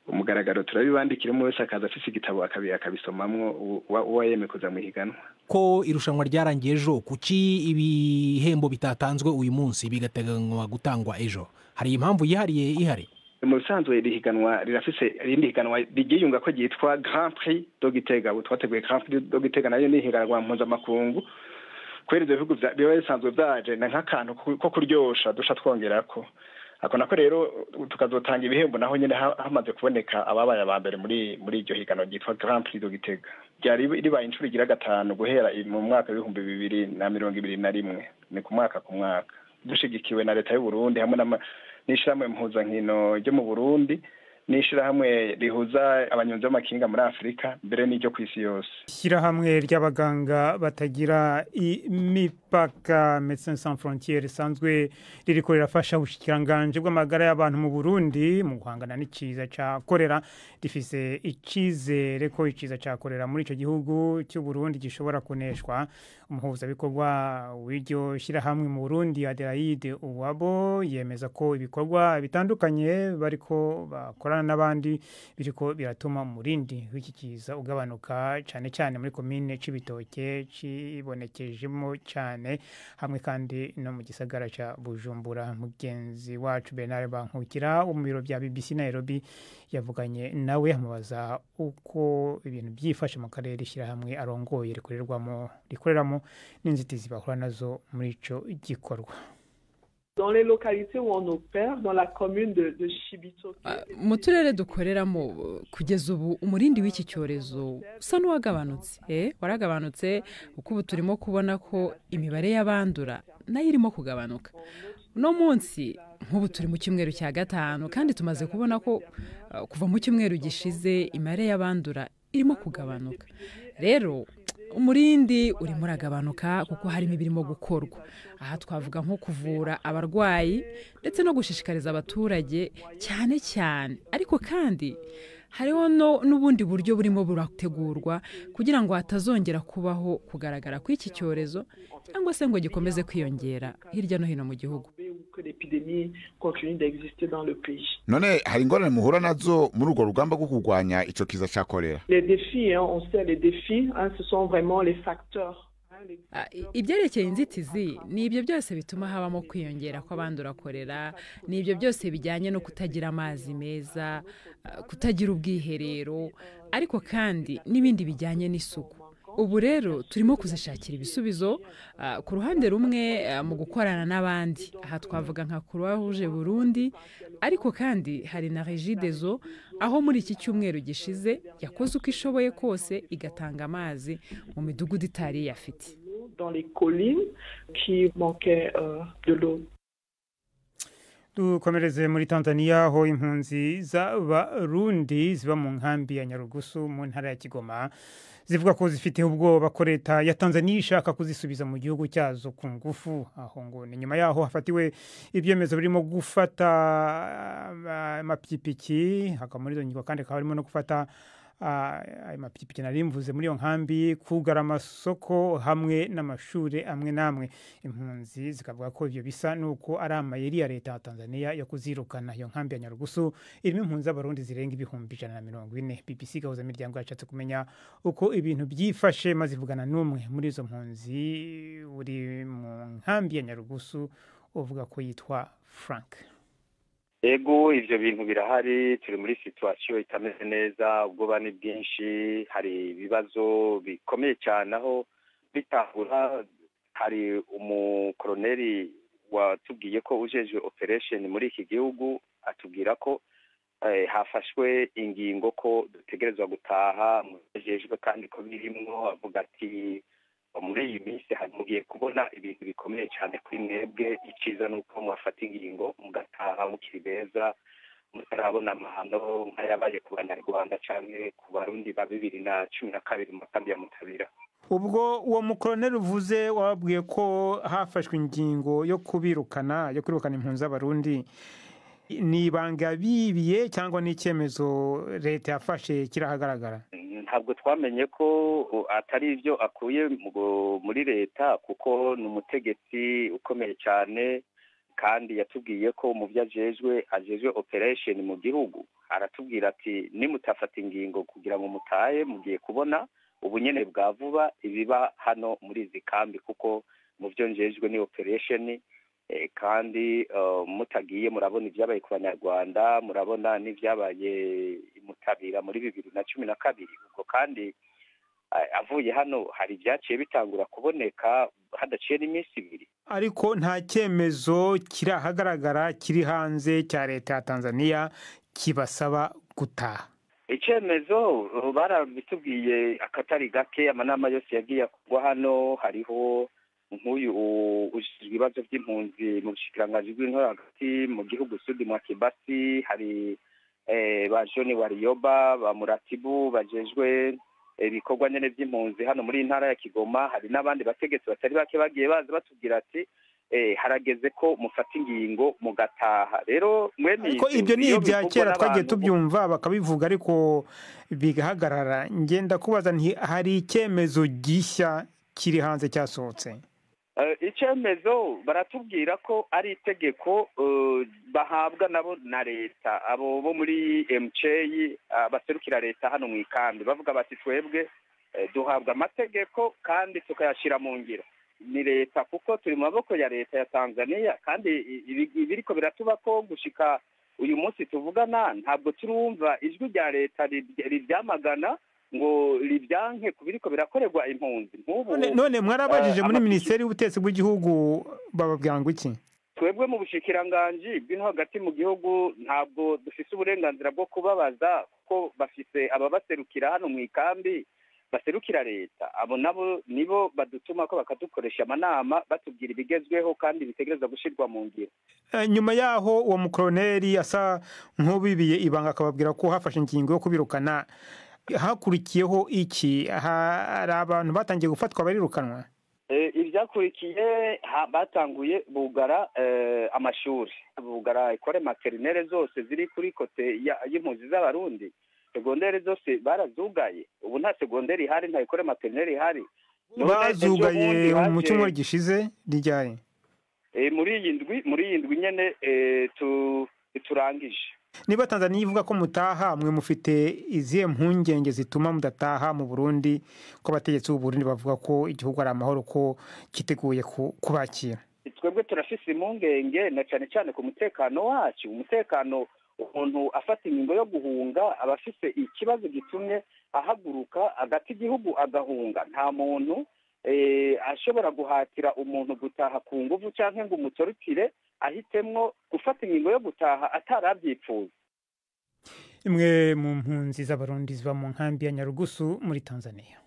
Umugaragaro turabibandikira umwe wese akaza afise igitabo akabisomamwo uwo yemeye kuza mu higanwa. Ko irushanwa ryarangiye ejo, kuki ibihembo bitatanzwe uyu munsi bigateganywa gutangwa ejo? Hari impamvu yihariye ihari? Mu bisanzwe rihiganwa rirafise irindi higanwa rigiyunga ko ryitwa Grand Prix do Gitega. Twateguye Grand Prix do Gitega nayo ni higanwa mpuzamakungu, kubera ivyo bihugu biba bisanzwe vyaje nk'akantu ko kuryosha dusha twongerako. Ako nako rero tukazotanga ibihembo naho nyene hamaze kuboneka ababaye aba mbere muri iryo higanwa ryitwa Grand Prix do Gitega. Ryari ribaye incuro igira gatanu guhera mu mwaka wa 2021, ni ku mwaka dushigikiwe na leta y'u Burundi hamwe n'ishirahamwe mpuzankino ryo mu Burundi n'ishirahamwe rihuza abanyonzi b'amakinga muri Afrika mbere n'iryo kw'isi yose. Ishirahamwe ry'abaganga batagira imipaka Médecins Sans Frontières risanzwe ririko rirafasha ubushikiranganje bw'amagara y'abantu mu Burundi mu guhangana n'iciza ca korera, rifise icizere ko iciza ca korera muri ico gihugu cy'u Burundi gishobora kuneshwa. Umuhuza bikorwa w'iryo shirahamwe mu Burundi Adelaide Uwabo yemeza ko ibikorwa bitandukanye bariko bakorana n'abandi biriko biratuma umurindi w'iki kiza ugabanuka, cyane cyane muri komine Cibitoke cibonekejemo cyane, hamwe kandi no mu gisagara ca Bujumbura. Mugenzi wacu Bernard Bankukira wo mu biro bya BBC Nairobi yavuganye nawe amubaza uko ibintu byifashe mu karere ishirahamwe arongoye rikoreramo n'inzitizi bahura nazo muri ico gikorwa. Dans les localités où on opère, dans la commune de Cibitoke. Mu turere dukoreramo kugeza ubu umurindi w'iki cyorezo usa n'uwagabanutse, waragabanutse kuko ubu turimo kubona ko imibare y'abandura nayo irimo kugabanuka. No munsi nk'ubu turi mu cyumweru cya gatanu kandi tumaze kubona ko kuva mu cyumweru gishize imibare y'abandura irimo kugabanuka. Rero umurindi urimo uragabanuka kuko harimo ibirimo gukorwa. Aha twavuga nko kuvura abarwayi ndetse no gushishikariza abaturage cyane cyane, ariko kandi hariho n'ubundi buryo burimo burategurwa kugira ngo hatazongera kubaho kugaragara kw'iki cyorezo cyangwa se ngo gikomeze kwiyongera hirya no hino mu gihugu. None hari ingorane muhura nazo muri urwo rugamba rwo kurwanya ico kiza ca korera? Ibyerekeye inzitizi ni ibyo byose bituma habamo kwiyongera kw'abandura korera, ni ibyo byose bijyanye no kutagira amazi meza, kutagira ubwiherero, ariko kandi n'ibindi bijyanye n'isuku. Ubu rero turimo kuzishakira ibisubizo ku ruhande rumwe mu gukorana n'abandi. Aha twavuga nka Croix Rouge Burundi, ariko kandi hari na Regideso aho muri iki cyumweru gishize yakoze uko ishoboye kose igatanga amazi mu midugudu itari yafite. Dans les collines qui manquaient de l'eau. Dukomereze muri Tanzania aho impunzi z'Abarundi ziba mu nkambi ya Nyarugusu mu ntara ya Kigoma zivuga ko zifite ubwoba ko leta ya Tanzania ishaka kuzisubiza mu gihugu cyazo ku ngufu. Aho ngo ni nyuma yaho hafatiwe ibyemezo birimo gufata amapikipiki, muri izo ngingo kandi harimo no gufata amapikipiki narimvuze muri iyo nkambi, kugara amasoko hamwe n'amashure amwe namwe. Impunzi zikavuga ko ivyo bisa nuko ari amayeri ya leta ya Tanzania yo kuzirukana. Iyo nkambi ya Nyarugusu irimo impunzi z'Abarundi zirenga 140. BBC gahuza imiryango yashatse kumenya uko ibintu byifashe maze ivugana n'umwe muri izo mpunzi uri mu nkambi ya Nyarugusu uvuga ko yitwa Frank. ego ivyo bintu birahari, turi muri situation itameze neza, ubwoba ni bwinshi, hari ibibazo bikomeye cyane aho bitahura. Hari umukoloneli watubwiye ko ujeje operation muri iki gihugu, atubwira ko hafashwe ingingo ko dutegerezwa gutaha mujejwe, kandi ko birimwo. Avuga ati muri iyi minsi mugiye kubona ibintu bikomeye cyane kuri mwebwe, iciza nuko mwafata ingingo mugataha mukiri beza, mutarabona amahano nk'ayabaye ku banyarwanda canke ku barundi ba 2012 mu makambi ya Mutabira. Ubwo uwo mukoloneli uvuze wabwiye ko hafashwe ingingo yo kwirukana impunzi z'abarundi, ni ibanga bibiye cyangwa ni icyemezo leta yafashe kirahagaragara? Ntabwo twamenye ko atari ibyo akuye muri leta, kuko ni umutegetsi ukomeye cyane, kandi yatubwiye ko mu byo ajejwe operation mu gihugu. Aratubwira ati nimutafata ingingo kugira ngo mutahe, mugiye kubona ubunyene bwa vuba ibiba hano muri izi kambi, kuko mu byo njejwe ni operation, kandi mutagiye murabona ibyabaye ku banyarwanda, murabona n'ibyabaye Mutabira muri 2012. ubwo kandi avuye hano hari ibyaciye bitangura kuboneka hadaciye n'iminsi 2. Ariko nta cyemezo kirahagaragara kiri hanze cya leta ya Tanzania kibasaba gutaha. Icyemezo barabitubwiye akatari gake, amanama yose yagiye kugwa hano. Hariho nk'uyu ujijwe ibibazo by'impunzi mu bushikiranganji bw'intore hagati mu gihugu Sudi Mwakibasi, hari ba John Warioba, ba Muratibu bajejwe ibikorwa nyene by'impunzi hano muri intara ya Kigoma. Hari n'abandi bategetsi batari bake bagiye baza batubwira ati harageze ko mufata ingingo mugataha. Rero mwene ibyo ni ibya kera twagiye tubyumva bakabivuga, ariko bigahagarara. Ngenda kubaza nti hari icyemezo gishya kiri hanze cyasohotse? Icyemezo baratubwira ko ari itegeko bahabwa nabo na leta, abo bo muri MCA baserukira leta hano mu ikambi. Bavuga bati twebwe duhabwa amategeko kandi tukayashira mu ngiro. Ni leta, kuko turi mu maboko ya leta ya Tanzania, kandi ibiriko biratuba ko gushika uyu munsi tuvugana ntabwo turumva ijwi rya leta ribyamagana ngo ribyanke kubiriko birakorerwa impunzi. None mwarabajije muri Minisiteri y'Ubutegetsi bw'igihugu bababwira ngo iki? Twebwe mu bushikiranganji bw'ino hagati mu gihugu ntabwo dufise uburenganzira bwo kubabaza, kuko bafise ababaserukira hano mu ikambi baserukira leta. Abo nabo nibo badutuma ko bakadukoresha amanama batubwira ibigezweho kandi bitegereza gushirwa mu ngiro. Nyuma yaho uwo mukoloneli asa nk'ubibiye ibanga akababwira ko hafashe ingingo yo kubirukana, hakurikiyeho iki? Hari abantu batangiye gufatwa barirukanwa? Ibyakurikiye batanguye bugara amashuri, bugara ekole materinere zose ziri kuri kote y'impunzi z'abarundi. Segonderi zose barazugaye. Ubu nta segonderi ihari, nta ekole materinere ihari. Bazugaye mu cyumweru gishize ryari? Muri iyi ndwi nyene turangije. Niba Tanzania ivuga ko mutaha, mwe mufite izihe mpungenge zituma mudataha mu Burundi, ko abategetsi b'u Burundi bavuga ko igihugu ari amahoro, ko kiteguye kubakira? Twebwe turafise impungenge na cyane cyane ku mutekano wacu. Umutekano, umuntu afata ingingo yo guhunga aba afise ikibazo gitumye ahaguruka agati igihugu agahunga. Nta muntu ashobora guhatira umuntu gutaha ku nguvu cyangwa ngo umutorukire ahitemwo gufata ingingo yo gutaha atarabyipfuza. Imwe mu mpunzi z'abarundi ziba mu nkambi ya Nyarugusu muri Tanzania.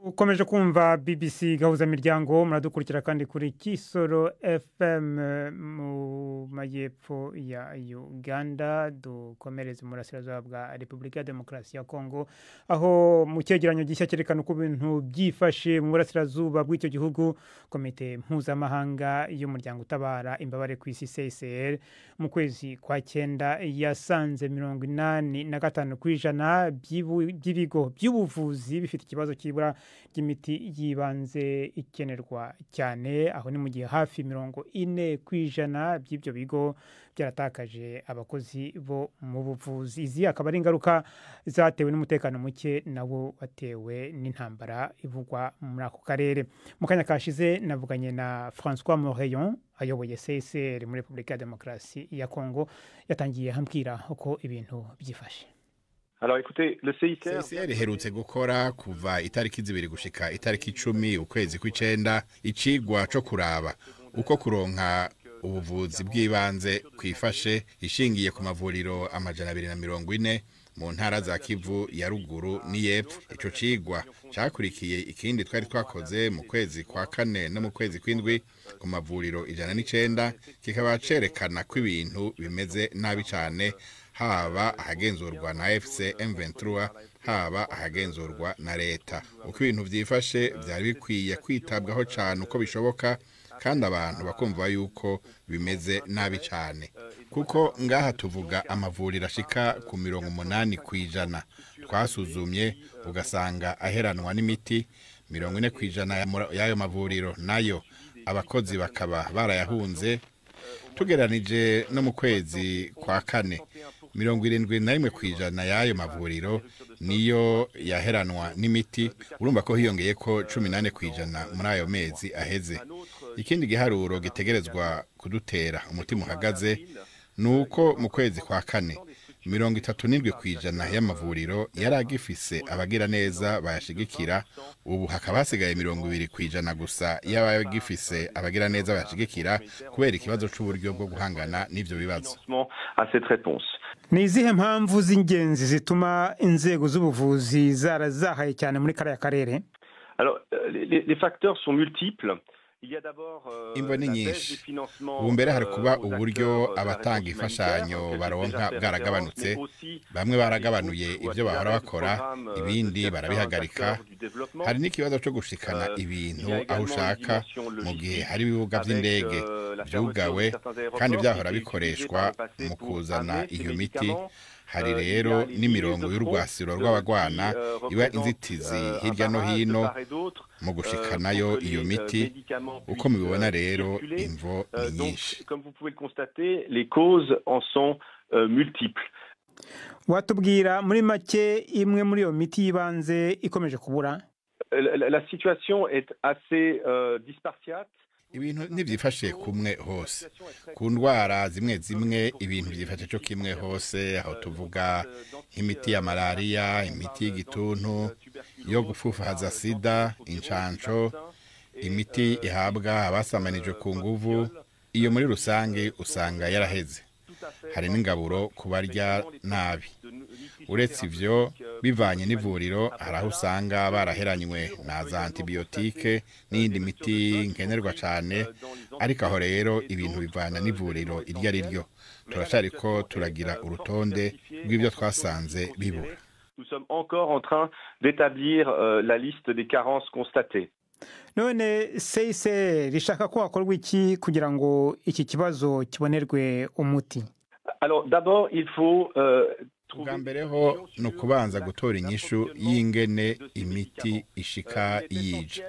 Ukomeje kumva BBC gahuza miryango, muradukurikira kandi kuri Kisoro FM mu majyepfo ya Uganda. Dukomereze mu burasirazuba bwa Repubulika ya Demokarasi ya Kongo, aho mu cyegeranyo gishya cyerekana uko ibintu byifashe mu burasirazuba bw'icyo gihugu. Komite mpuzamahanga y'umuryango utabara imbabare ku isi CICR mu kwezi kwa 9 yasanze 85% by'ibigo by'ubuvuzi bifite ikibazo kibura ry'imiti yibanze ikenerwa cyane aho ni mu gihe hafi 40% by'ibyo bigo byaratakaje abakozi bo mu buvuzi. Izi akaba ari ingaruka zatewe n'umutekano muke nawo watewe n'intambara ivugwa muri ako karere. Mu kanya kashize navuganye na François Moreyon ayoboye CSR muri Repubulika ya Demokarasi ya Kongo, yatangiye hambwira uko ibintu byifashe. Alors écoutez, le CSR iherutse gukora kuva itariki 2 gushika itariki 10 ukwezi kw'icenda icigwa co kuraba uko kuronka ubuvuzi bw'ibanze kwifashe ishingiye ku mavuriro 240 mu ntara za Kivu ya ruguru n'iyepfo. Ico cigwa cakurikiye ikindi twari twakoze mu kwezi kwa kane no mu kwezi kw'indwi ku mavuriro 109 kikaba cerekana ko ibintu bimeze nabi cane, haba ahagenzurwa na FC M23 haba ahagenzurwa na leta. Uko ibintu vyifashe byari bikwiye kwitabwaho cyane uko bishoboka, kandi abantu bakumva yuko bimeze nabi cyane, kuko ngaha tuvuga amavuriro ashika ku 80% twasuzumye ugasanga aheranwa n'imiti. 40% y'ayo mavuriro nayo abakozi bakaba barayahunze. Tugeranije no mu kwezi kwa kane 71% y'ayo mavuriro niyo yaheranwa n'imiti. Urumva ko hiyongeye ko 18% muri ayo mezi aheze. Ikindi giharuro gitegerezwa kudutera umutima uhagaze nuko mu kwezi kwa kane 37% y'amavuriro yaragifise abagira neza bayashigikira. Ubu hakaba hasigaye 20% gusa y'abagifise abagira neza bayashigikira kubera ikibazo c'uburyo bwo guhangana n'ivyo bibazo. Ni izihe mpamvu z'ingenzi zituma inzego z'ubuvuzi zarazahaye cyane muri kariya karere? Alors les facteurs sont multiples. Imvo ni nyinshi. Ubu mbere hari kuba uburyo abatanga imfashanyo baronka bwaragabanutse. Bamwe baragabanuye ibyo bahora bakora, ibindi barabihagarika. Hari n'ikibazo cyo gushikana ibintu aho ushaka mu gihe hari ibibuga by'indege byugawe kandi byahora bikoreshwa mu kuzana iyo miti. Hari rero n'imirongo y'urwasiro rw'abagwana iba inzitizi hirya no hino mu gushikanayo iyo miti. Uko mubibona rero imvo ni nyinshi. Comme vous pouvez le constater, les causes en sont multiples. Watubwira muri make imwe muri iyo miti yibanze ikomeje kubura? La situation est assez disparate. Ibintu ntibyifashe kumwe hose. Ku ndwara zimwe zimwe ibintu byifashe cyo kimwe hose, aho tuvuga imiti ya malaria, imiti y'igituntu, yo gufufahaza sida, incanco, imiti ihabwa abasamanijwe ku nguvu. Iyo muri rusange usanga yaraheze. Hari n'ingaburo kubarya nabi. Uretse ivyo bivanye n'ivuriro, hari aho usanga baraheranywe na za antibiotike n'indi miti nkenerwa cyane, ariko aho rero ibintu bivana n'ivuriro iryo ari ryo. Turashariko turagira urutonde rw'ibyo twasanze bibura. Nous sommes encore en train d'établir la liste des carences constatées. None CSR rishaka ko hakorwa iki kugira ngo iki kibazo kibonerwe umuti? Alors d'abord il faut Ubwa mbere ho ni ukubanza gutora inyishu y'ingene imiti ishika yije.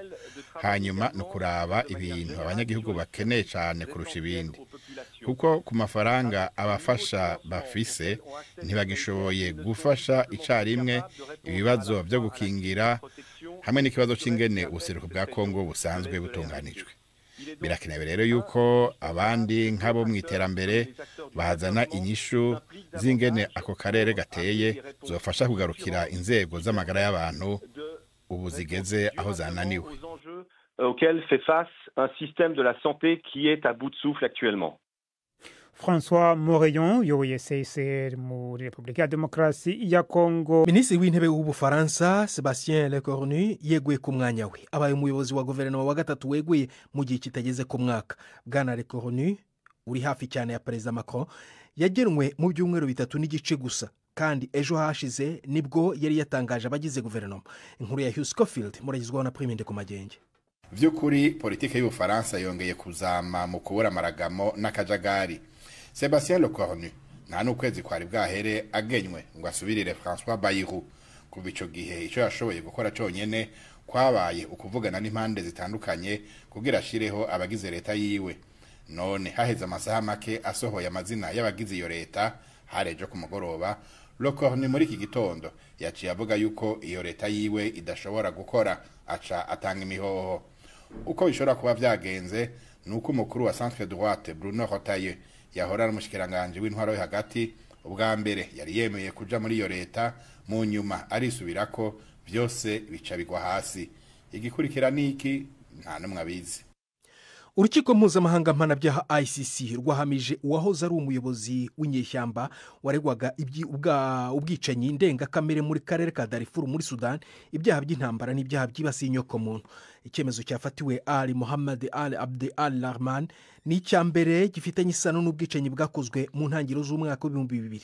Hanyuma ni ukuraba ibintu abanyagihugu bakeneye cyane kurusha ibindi, kuko ku mafaranga abafasha bafise ntibagishoboye gufasha icarimwe ibibazo byo gukingira hamwe n'ikibazo c'ingene ubuseruko bwa Kongo busanzwe butunganijwe. Birakenewe rero yuko abandi nk'abo mu iterambere bazana inyishu z'ingene ako karere gateye zofasha kugarukira inzego z'amagara y'abantu ubu zigeze aho zananiwe. Auquel fait face un système de la santé qui est à bout de souffle actuellement. François Moreyon yoboye CSR muri Repubulika ya Demokarasi ya Kongo. Minisitiri w'intebe w'Ubufaransa Sébastien Lecornu yeguye ku mwanya we, abaye umuyobozi wa guverinoma wa gatatu weguye mu gihe kitageze ku mwaka. Bwana Lecornu uri hafi cyane ya Perezida Macron yagenwe mu byumweru 3 n'igice gusa, kandi ejo hashize nibwo yari yatangaje abagize guverinoma. Inkuru ya Hugh Schofield muragizwaho na Prime Ndekomagenge. Vy'ukuri politike y'Ubufaransa yongeye kuzama mu kubura amaragamo n'akajagari. Sébastien Lecornu nta n'ukwezi kwari bwahere agenywe ngo asubirire François Bayrou. Kuva ico gihe ico yashoboye gukora cyonyene kwabaye ukuvugana n'impande zitandukanye kugira ashireho abagize leta yiwe. None haheze amasaha make asohoye amazina y'abagize iyo leta harejo ku mugoroba. Lokorni muri iki gitondo yaciye avuga yuko iyo leta yiwe idashobora gukora, aca atanga imihoho. Uko bishobora kuba vyagenze nuko umukuru wa Centre Droite Bruno Retailleau yahora ari umushikiranganje w'intwaro yo hagati ubwa mbere yari yemeye kuja muri iyo leta, mu nyuma arisubirako byose bica bigwa hasi. Igikurikira niki nta numwe abizi. Urukiko mpuzamahanga mpanabyaha ICC rwahamije uwahoze ari umuyobozi w'inyeshyamba waregwaga ubwicanyi ndengakamere muri karere ka Darfur muri Sudan, ibyaha by'intambara n'ibyaha byibasiye inyokomuntu. Icyemezo cyafatiwe Ali Mohammed Al Abdi Al Rahman ni icyambere gifitanye isano n'ubwicanyi bwakozwe mu ntangiriro z'umwaka w'2000.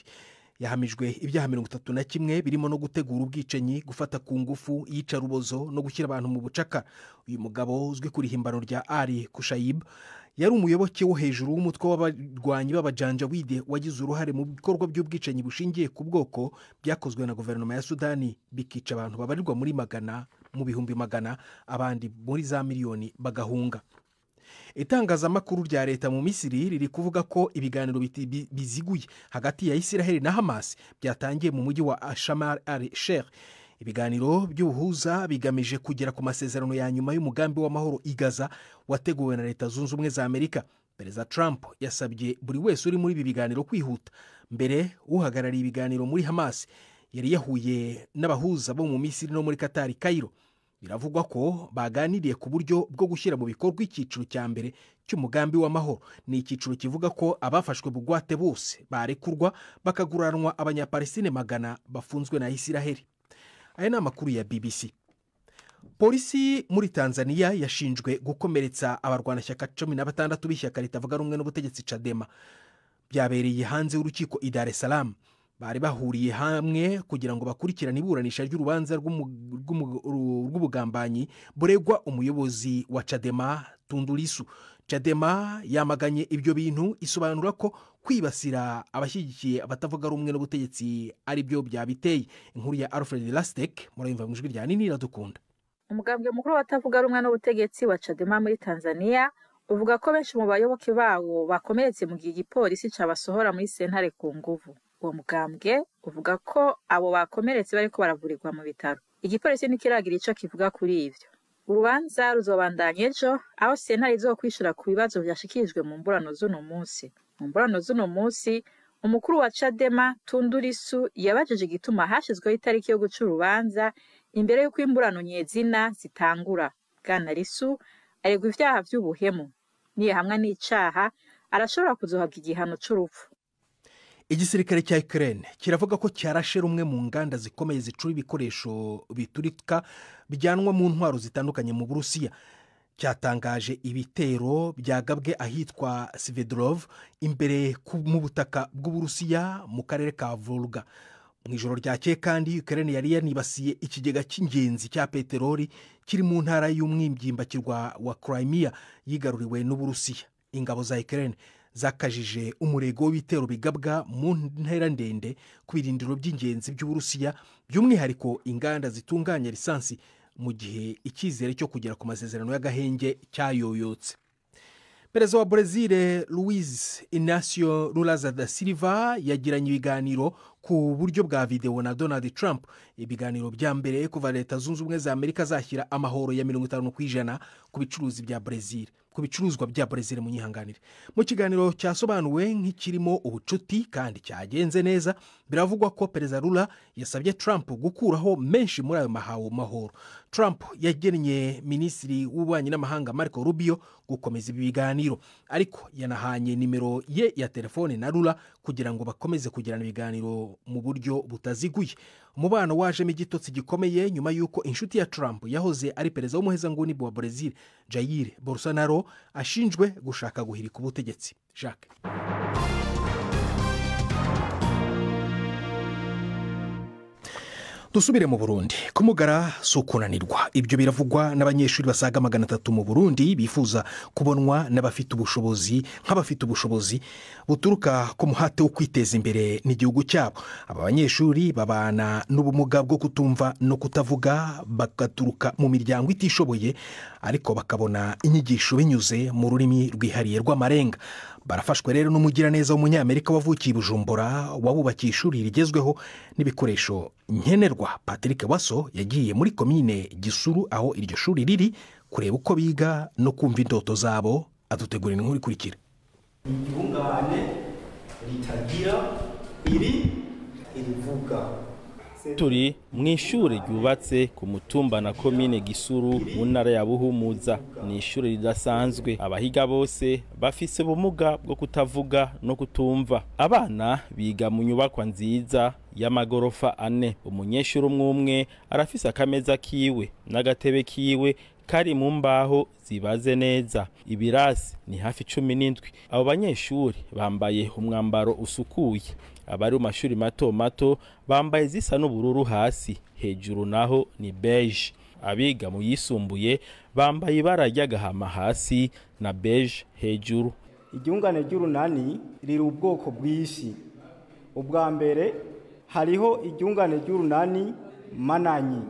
Yahamijwe ibyaha 31 birimo no gutegura ubwicanyi, gufata ku ngufu, yica rubozo no gushyira abantu mu bucaka. Uyu mugabo uzwi kuri himbano rya Ali Kushayib yari umuyoboke wo hejuru w'umutwe w'abarwanyi b'abajanjawide wagize uruhare mu bikorwa by'ubwicanyi bushingiye ku bwoko byakozwe na guverinoma ya Sudani, bikica abantu babarirwa muri magana, mu bihumbi magana, abandi muri za miliyoni bagahunga. Itangazamakuru rya leta mu Misiri riri kuvuga ko ibiganiro biziguye hagati ya Israel na Hamas byatangiye mu mujyi wa Sharm el-Sheikh. Ibiganiro by'ubuhuza bigamije kugera ku masezerano ya nyuma y'umugambi w'amahoro i Gaza wateguwe na Leta Zunze Ubumwe za Amerika. Perezida Trump yasabye buri wese uri muri ibi biganiro kwihuta. Mbere uhagarariye ibiganiro muri Hamas yari yahuye n'abahuza bo mu Misiri no muri Qatar, Cairo. Biravugwa ko baganiriye ku buryo bwo gushyira mu bikorwa icyiciro cya mbere cy'umugambi w'amahoro. Ni icyiciro kivuga ko abafashwe bugwate bose barekurwa bakaguranwa abanyapalestine magana bafunzwe na Israel. Aya ni amakuru ya BBC. Polisi muri Tanzania yashinjwe gukomeretsa abarwanashyaka 16 b'ishyaka ritavuga rumwe n'ubutegetsi Chadema. Byabereye hanze y'urukiko i Dar es Salaam. Bari bahuriye hamwe kugira ngo bakurikirane iburanisha ry'urubanza rw'ubugambanyi buregwa umuyobozi wa Chadema Tundu Lissu. Chadema yamaganye ibyo bintu, isobanura ko kwibasira abashyigikiye abatavuga rumwe n'ubutegetsi ari byo byabiteye. Inkuru ya Alfred Lastek murayumva mu ijwi rya Nini Iradukunda. Umugambwe mukuru watavuga rumwe n'ubutegetsi wa Chadema muri Tanzania uvuga ko benshi mu bayoboke bawo bakomeretse mu gihe igipolisi cabasohora muri sentare ku nguvu. Uwo mugambwe uvuga ko abo bakomeretse bariko baravurirwa mu bitaro. Igipolisi nikiragira ico kivuga kuri ivyo. Urubanza ruzobandanya ejo aho sentare izokwishura ku bibazo byashikirijwe mu mburano z'uno munsi. Mu mburano z'uno munsi umukuru wa Chadema Tundu Lissu yabajije igituma hashizweho itariki yo guca urubanza imbere y'uko imburano nyezina zitangura. Bwana Lissu aregwa ivyaha vy'ubuhemu. Niye hamwe n'icaha arashobora kuzohabwa igihano c'urupfu. Igisirikare cya Ukraine kiravuga ko cyarashe rumwe mu nganda zikomeye zicura ibikoresho biturika bijyanwa mu ntwaro zitandukanye mu Burusiya. Cyatangaje ibitero byagabwe ahitwa Svedrov imbere mu butaka bw'Uburusiya mu karere ka Volga. Mu ijoro ryakeye kandi Ukraine yari yanibasiye ikigega cy'ingenzi cya peteroli kiri mu ntara y'umwimby'imbakirwa wa Crimea yigaruriwe n'Uburusiya. Ingabo za Ukraine zakajije umurego w'ibitero bigabwa mu ntera ndende ku birindiro by'ingenzi by'Uburusiya, by'umwihariko inganda zitunganya lisansi, mu gihe icyizere cyo kugera ku masezerano y'agahenge cyayoyotse. Perezida wa Brazil Luiz Inácio Lula da Silva yagiranye ibiganiro ku buryo bwa video na Donald Trump. Ibiganiro bya mbere kuva Leta Zunze Ubumwe za Amerika zashyira amahoro ya 50% ku bicuruzi bya Brazil, ku bicuruzwa bya Brazil mu nyihanganire. Mu kiganiro cyasobanuwe nk'ikirimo ubucuti kandi cyagenze neza, biravugwa ko Perezida Lula yasabye Trump gukuraho menshi muri ayo mahoro. Trump yagennye Minisitiri w'Ububanyi n'Amahanga Marco Rubio gukomeza ibi biganiro, ariko yanahanye nimero ye ya telefone na Lula kugira ngo bakomeze kugirana ibiganiro mu buryo butaziguye. Umubano wajemo igitotsi gikomeye nyuma y'uko inshuti ya Trump yahoze ari perezida w'umuhezanguni wa Brazil Jair Bolsonaro ashinjwe gushaka guhirika ubutegetsi. Jacques. dusubire mu Burundi. Kumugara si ukunanirwa. Ibyo biravugwa n'abanyeshuri basaga 300 mu Burundi bifuza kubonwa n'abafite ubushobozi nk'abafite ubushobozi buturuka ku muhate wo kwiteza imbere n'igihugu cyabo. Aba banyeshuri babana n'ubumuga bwo kutumva no kutavuga, bagaturuka mu miryango itishoboye ariko bakabona inyigisho binyuze mu rurimi rwihariye rw'amarenga. Barafashwe rero n'umugiraneza w'umunyamerika wavukiye i Bujumbura wabubakiye ishuri rigezweho n'ibikoresho nkenerwa. Patrick Waso yagiye muri komine Gisuru aho iryo shuri riri kureba uko biga no kumva indoto zabo. Adutegurira inkuru ikurikira. Igihungabane ritagira irivuga. Turi mu ishuri ryubatse ku mutumba na komine Gisuru mu ntara ya Buhumuza. Ni ishuri ridasanzwe, abahiga bose bafise ubumuga bwo kutavuga no kutumva. Abana biga mu nyubakwa nziza y'amagorofa 4. Umunyeshuri umwe arafise akameza kiwe n'agatebe kiwe kari mu mbaho zibaze neza. Ibirasi ni hafi 17. Abo banyeshuri bambaye umwambaro usukuye. Abari mu mashuri mato mato bambaye zisa n'ubururu hasi, hejuru naho ni beige. Abiga mu yisumbuye bambaye ibara ry'agahama hasi na beige hejuru. Igihungane ry'urunani riri ubwoko bwinshi. Ubwa mbere hariho igihungane ry'urunani mananyi.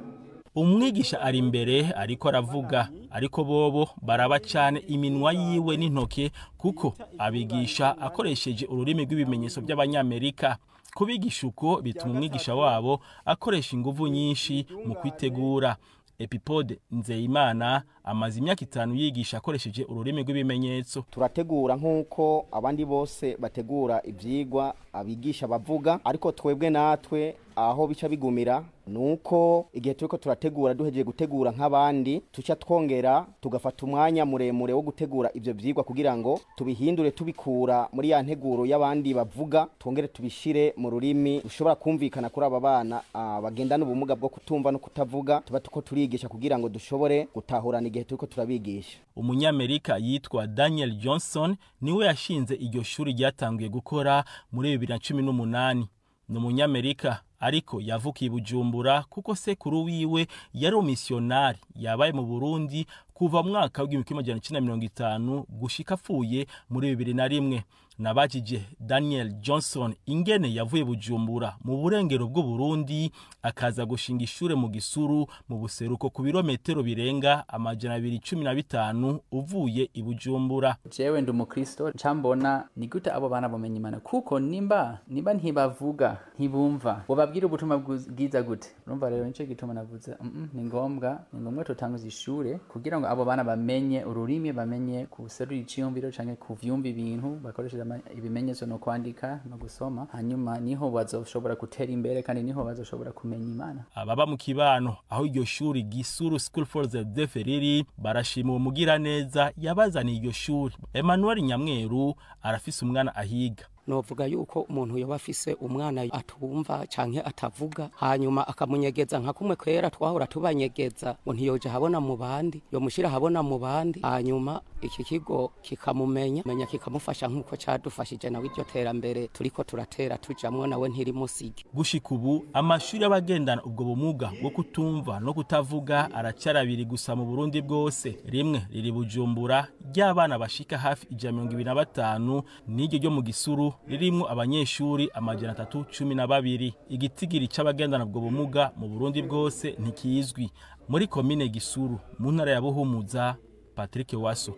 Umwigisha ari imbere ariko aravuga, ariko bobo baraba cyane iminwa yiwe n'intoke kuko abigisha akoresheje ururimi rw'ibimenyetso by'abanyamerika. Kubigisha uko bituma umwigisha wabo akoresha ingufu nyinshi mu kwitegura. Epipode Nzeyimana amaze imyaka 5 yigisha akoresheje ururimi rw'ibimenyetso. Turategura nk'uko abandi bose bategura ivyigwa abigisha bavuga, ariko twebwe natwe aho bica bigumira nuko igihe turiko turategura duhejeje gutegura nk'abandi tuca twongera tugafata umwanya muremure wo gutegura ivyo vyigwa kugira ngo tubihindure tubikura muri ya nteguro y'abandi bavuga twongere tubishire mu rurimi ushobora kumvikana kuri aba bana bagendana ubumuga bwo kutumva no kutavuga. Tuba tuko turigisha kugira ngo dushobore gutahurana igihe turiko turabigisha. Umunyamerika yitwa Daniel Johnson niwe yashinze iryo shuri ryatanguye gukora muri 2018. Ni umunyamerika ariko yavukiye Bujumbura kuko sekuru wiwe yari umisionari yabaye mu Burundi kuva mwaka wa 1950 gushika apfuye muri 2001. Nabajije Daniel Johnson ingene yavuye Bujumbura mu burengero bw'u Burundi akaza gushinga ishure mu Gisuru mu buseruko ku birometero birenga 215 uvuye i Bujumbura. Jewe ndi umukristo cambona ni gute abo bana bomenye Imana kuko nimba ntibavuga ntibumva bababwira ubutumwa bwiza gute. Urumva rero nico gituma navuze ni ngombwa tutanguza ishure kugira ngo abo bana bamenye ururimi, bamenye kuserura iciyumviro canke kuvyumva ibintu bakoresheje ibimenyetso no kwandika no gusoma, hanyuma niho bazoshobora gutera imbere kandi niho bazoshobora kumenya Imana. Ababa mu kibano aho iryo shuri Gisuru School for the Deaf riri barashima umugira neza yabazaniye iryo shuri. Emmanuel Nyamweru arafise umwana ahiga. Novuga yuko umuntu yoba afise umwana atumva canke atavuga hanyuma akamunyegeza nka kumwe kwera twahora tubanyegeza ngo ntiyoje habona mu bandi yo mushira habona mu bandi hanyuma iki kigo kikamumenya kikamufasha nkuko cadufashije nawe iryo terambere turiko turatera tujamwo nawe ntiri musige. Gushika ubu amashuri y'abagendana ubwo bumuga bwo kutumva no kutavuga aracarabiri gusa mu Burundi bwose. Rimwe riri Bujumbura ry'abana bashika hafi 125 n'iryo ryo mu Gisuru ririmo abanyeshuri 312. Igitigiri c'abagendana ubwo bumuga mu Burundi bwose ntikizwi. Muri komine Gisuru mu ntara ya Buhumuza, Patrick Waso.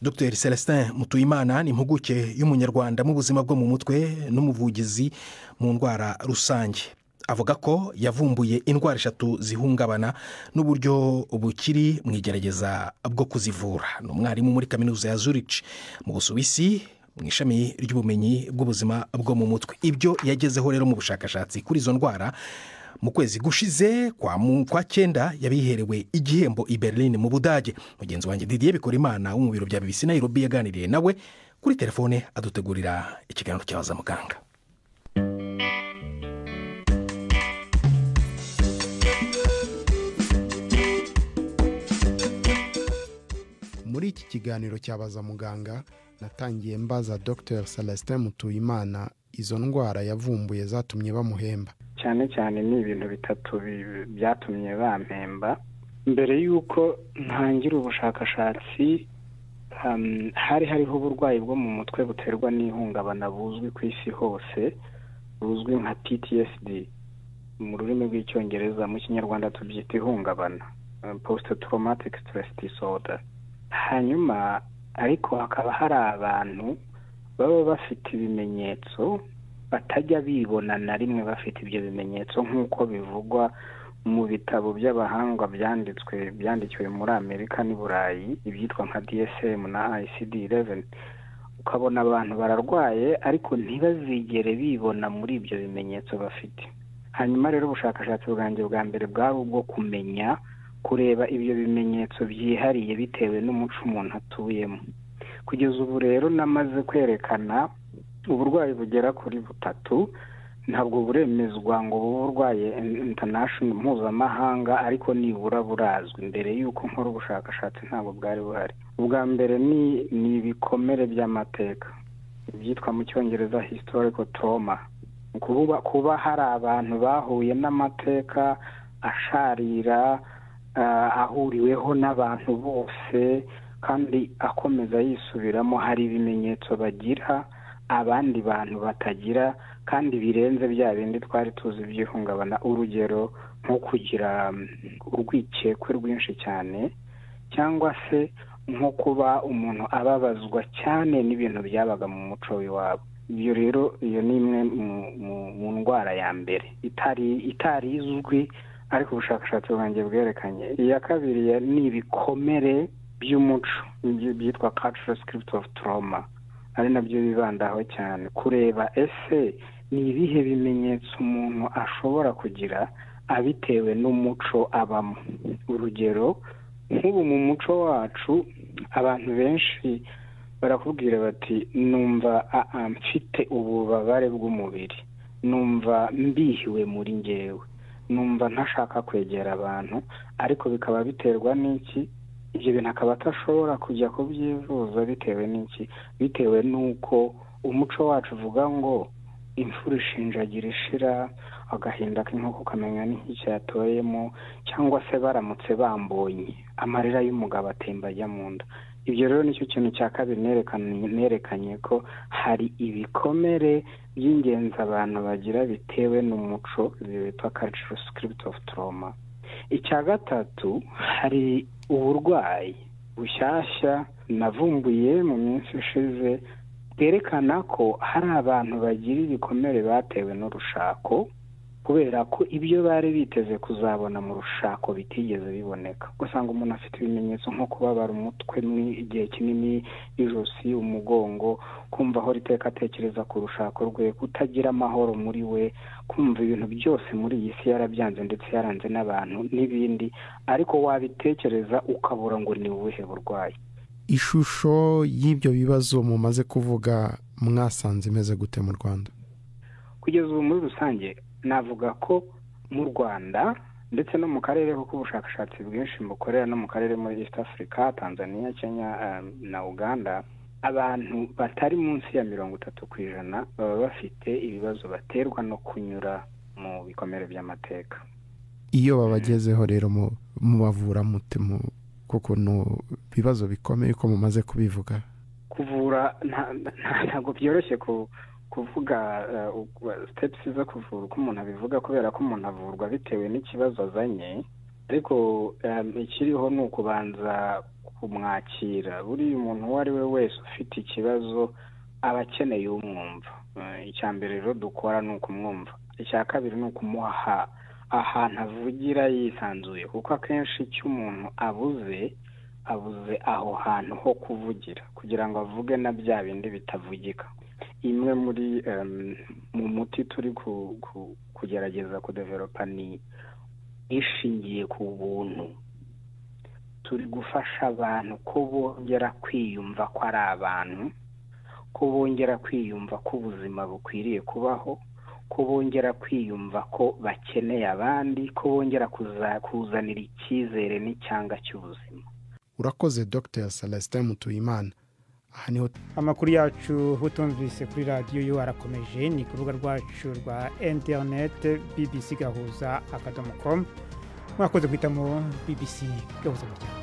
Dr. Celestin Mutuyimana ni impuguke y'umunyarwanda mu buzima bwo mu mutwe n'umuvugizi mu ndwara rusange. Avuga ko yavumbuye indwara 3 zihungabana n'uburyo bukiri mu igerageza bwo kuzivura. Ni umwarimu muri kaminuza ya Zurich mu Busuwisi mu ishami ry'ubumenyi bw'ubuzima bwo mu mutwe. Ibyo yagezeho rero mu bushakashatsi kuri izo ndwara mu kwezi gushize kwa 9 yabiherewe igihembo i Berlin mu Budage. Mugenzi wanjye Didier Bikorimana wo mu biro bya BBC Nairobi yaganiriye nawe kuri telefone adutegurira ikiganiro cyabaza muganga. Muri iki kiganiro cyabaza muganga natangiye mbaza Dr. Celestin Mutuyimana izo ndwara yavumbuye zatumye bamuhemba. cyane cyane ni ibintu bitatu byatumye bampemba. Mbere y'uko ntangira ubushakashatsi hari hariho uburwayi bwo mu mutwe buterwa n'ihungabana buzwi ku isi hose, buzwi nka PTSD mu rurimi rw'icyongereza, mu kinyarwanda tubyita ihungabana, post traumatic stress disorder. Hanyuma ariko hakaba hari abantu baba bafite ibimenyetso batajya bibona na rimwe bafite ibyo bimenyetso, nk'uko bivugwa mu bitabo by'abahanga byandikiwe muri Amerika n'i Burayi, ibyitwa nka DSM na ICD-11. Ukabona abantu bararwaye ariko ntibazigere bibona muri ibyo bimenyetso bafite. Hanyuma rero ubushakashatsi bwanjye bwa mbere bwari ubwo kureba ibyo bimenyetso byihariye bitewe n'umuco umuntu atuyemo. Kugeza ubu rero namaze kwerekana uburwayi bugera kuri 3, ntabwo buremezwa ngo uburwaye international mpuzamahanga, ariko nibura burazwi. Mbere y'uko nkora ubushakashatsi ntabwo bwari buhari. Ubwa mbere ni ibikomere by'amateka, ibyitwa mu cyongereza historical trauma. Kuba hari abantu bahuye n'amateka asharira, ahuriweho n'abantu bose kandi akomeza yisubiramo, hari ibimenyetso bagira abandi bantu batagira kandi birenze bya bindi twari tuzi by'ihungabana. Urugero nko kugira urwikekwe rwinshi cyane, cyangwa se nko kuba umuntu ababazwa cyane n'ibintu byabaga mu muco w'iwabo. Ibyo rero iyo ni imwe mu ndwara ya mbere itari izwi ariko ubushakashatsi bwanjye bwerekanye. Iya kabiri ni ibikomere by'umuco byitwa cultural script of trauma, ari nabyo bibandaho cyane, kureba ese ni ibihe bimenyetso umuntu ashobora kugira abitewe n'umuco abamo. Urugero nk'ubu mu muco wacu abantu benshi barakubwira bati numva mfite ububabare bw'umubiri, numva mbihiwe muri njyewe, numva ntashaka kwegera abantu, ariko bikaba biterwa n'iki? Ibyo bintu akaba atashobora kujya kubyivuza bitewe n'iki? Bitewe n'uko umuco wacu uvuga ngo imfura ishinjagira ishira, agahinda k'inkoko kamenya n'icyo yatoyemo, cyangwa se baramutse bambonye amarira y'umugabo atemba ajya mu nda. Ibyo rero nicyo kintu cya kabiri nerekanye ko hari ibikomere by'ingenzi abantu bagira bitewe n'umuco, bita cultural script of trauma. Icya gatatu, hari uburwayi bushyashya navumbuye mu minsi ishize bwerekana ko hari abantu bagira ibikomere batewe n'urushako, kubera ko ibyo bari biteze kuzabona mu rushako bitigeze biboneka. Ugasanga umuntu afite ibimenyetso nko kubabara umutwe igihe kinini, ijosi, umugongo, kumva aho riteka atekereza ku rushako rwe, kutagira amahoro muri we, kumva ibintu byose muri iyi si yarabyanze ndetse yaranze n'abantu n'ibindi, ariko wabitekereza ukabura ngo ni ubuhe burwayi. Ishusho y'ibyo bibazo mumaze kuvuga mwasanze imeze gute mu Rwanda? Kugeza ubu muri rusange navuga ko mu Rwanda ndetse no mu karere, kuko ubushakashatsi bwinshi bukorera no mu karere muri East Africa, Tanzania, Kenya na Uganda, abantu batari munsi ya 30% baba bafite ibibazo baterwa no kunyura mu bikomere by'amateka. Iyo babagezeho rero mubavura mute? Kuko no bibazo bikomeye ko mumaze kubivuga. Kuvura ntabwo byoroshye kuvuga steps zo kuvura uko umuntu abivuga, kubera ko umuntu avurwa bitewe n'ikibazo azanye, ariko ikiriho ni ukubanza kumwakira. Buri muntu uwo ari we wese ufite ikibazo aba akeneye umwumva. Icya mbere rero dukora ni ukumwumva. Icya kabiri ni ukumuha ahantu avugira yisanzuye, kuko akenshi icyo umuntu abuze aho hantu ho kuvugira kugira ngo avuge na bya bindi bitavugika. Imwe muri mu muti turi kugerageza kudevelopa ni ishingiye ku buntu. Turi gufasha abantu ko bongera kwiyumva ko ari abantu, ko bongera kwiyumva ko ubuzima bukwiriye kubaho, ko bongera kwiyumva ko bakeneye abandi, ko bongera kuzanira icyizere n'icyanga cy'ubuzima. Urakoze Dr. Celestin Mutuyimana. aha niho amakuru yacu utumvise kuri radiyo yo arakomeje ni ku rubuga rwacu rwa interineti bbc gahuza.com mwakoze kwitamo bbc gahuza muryango.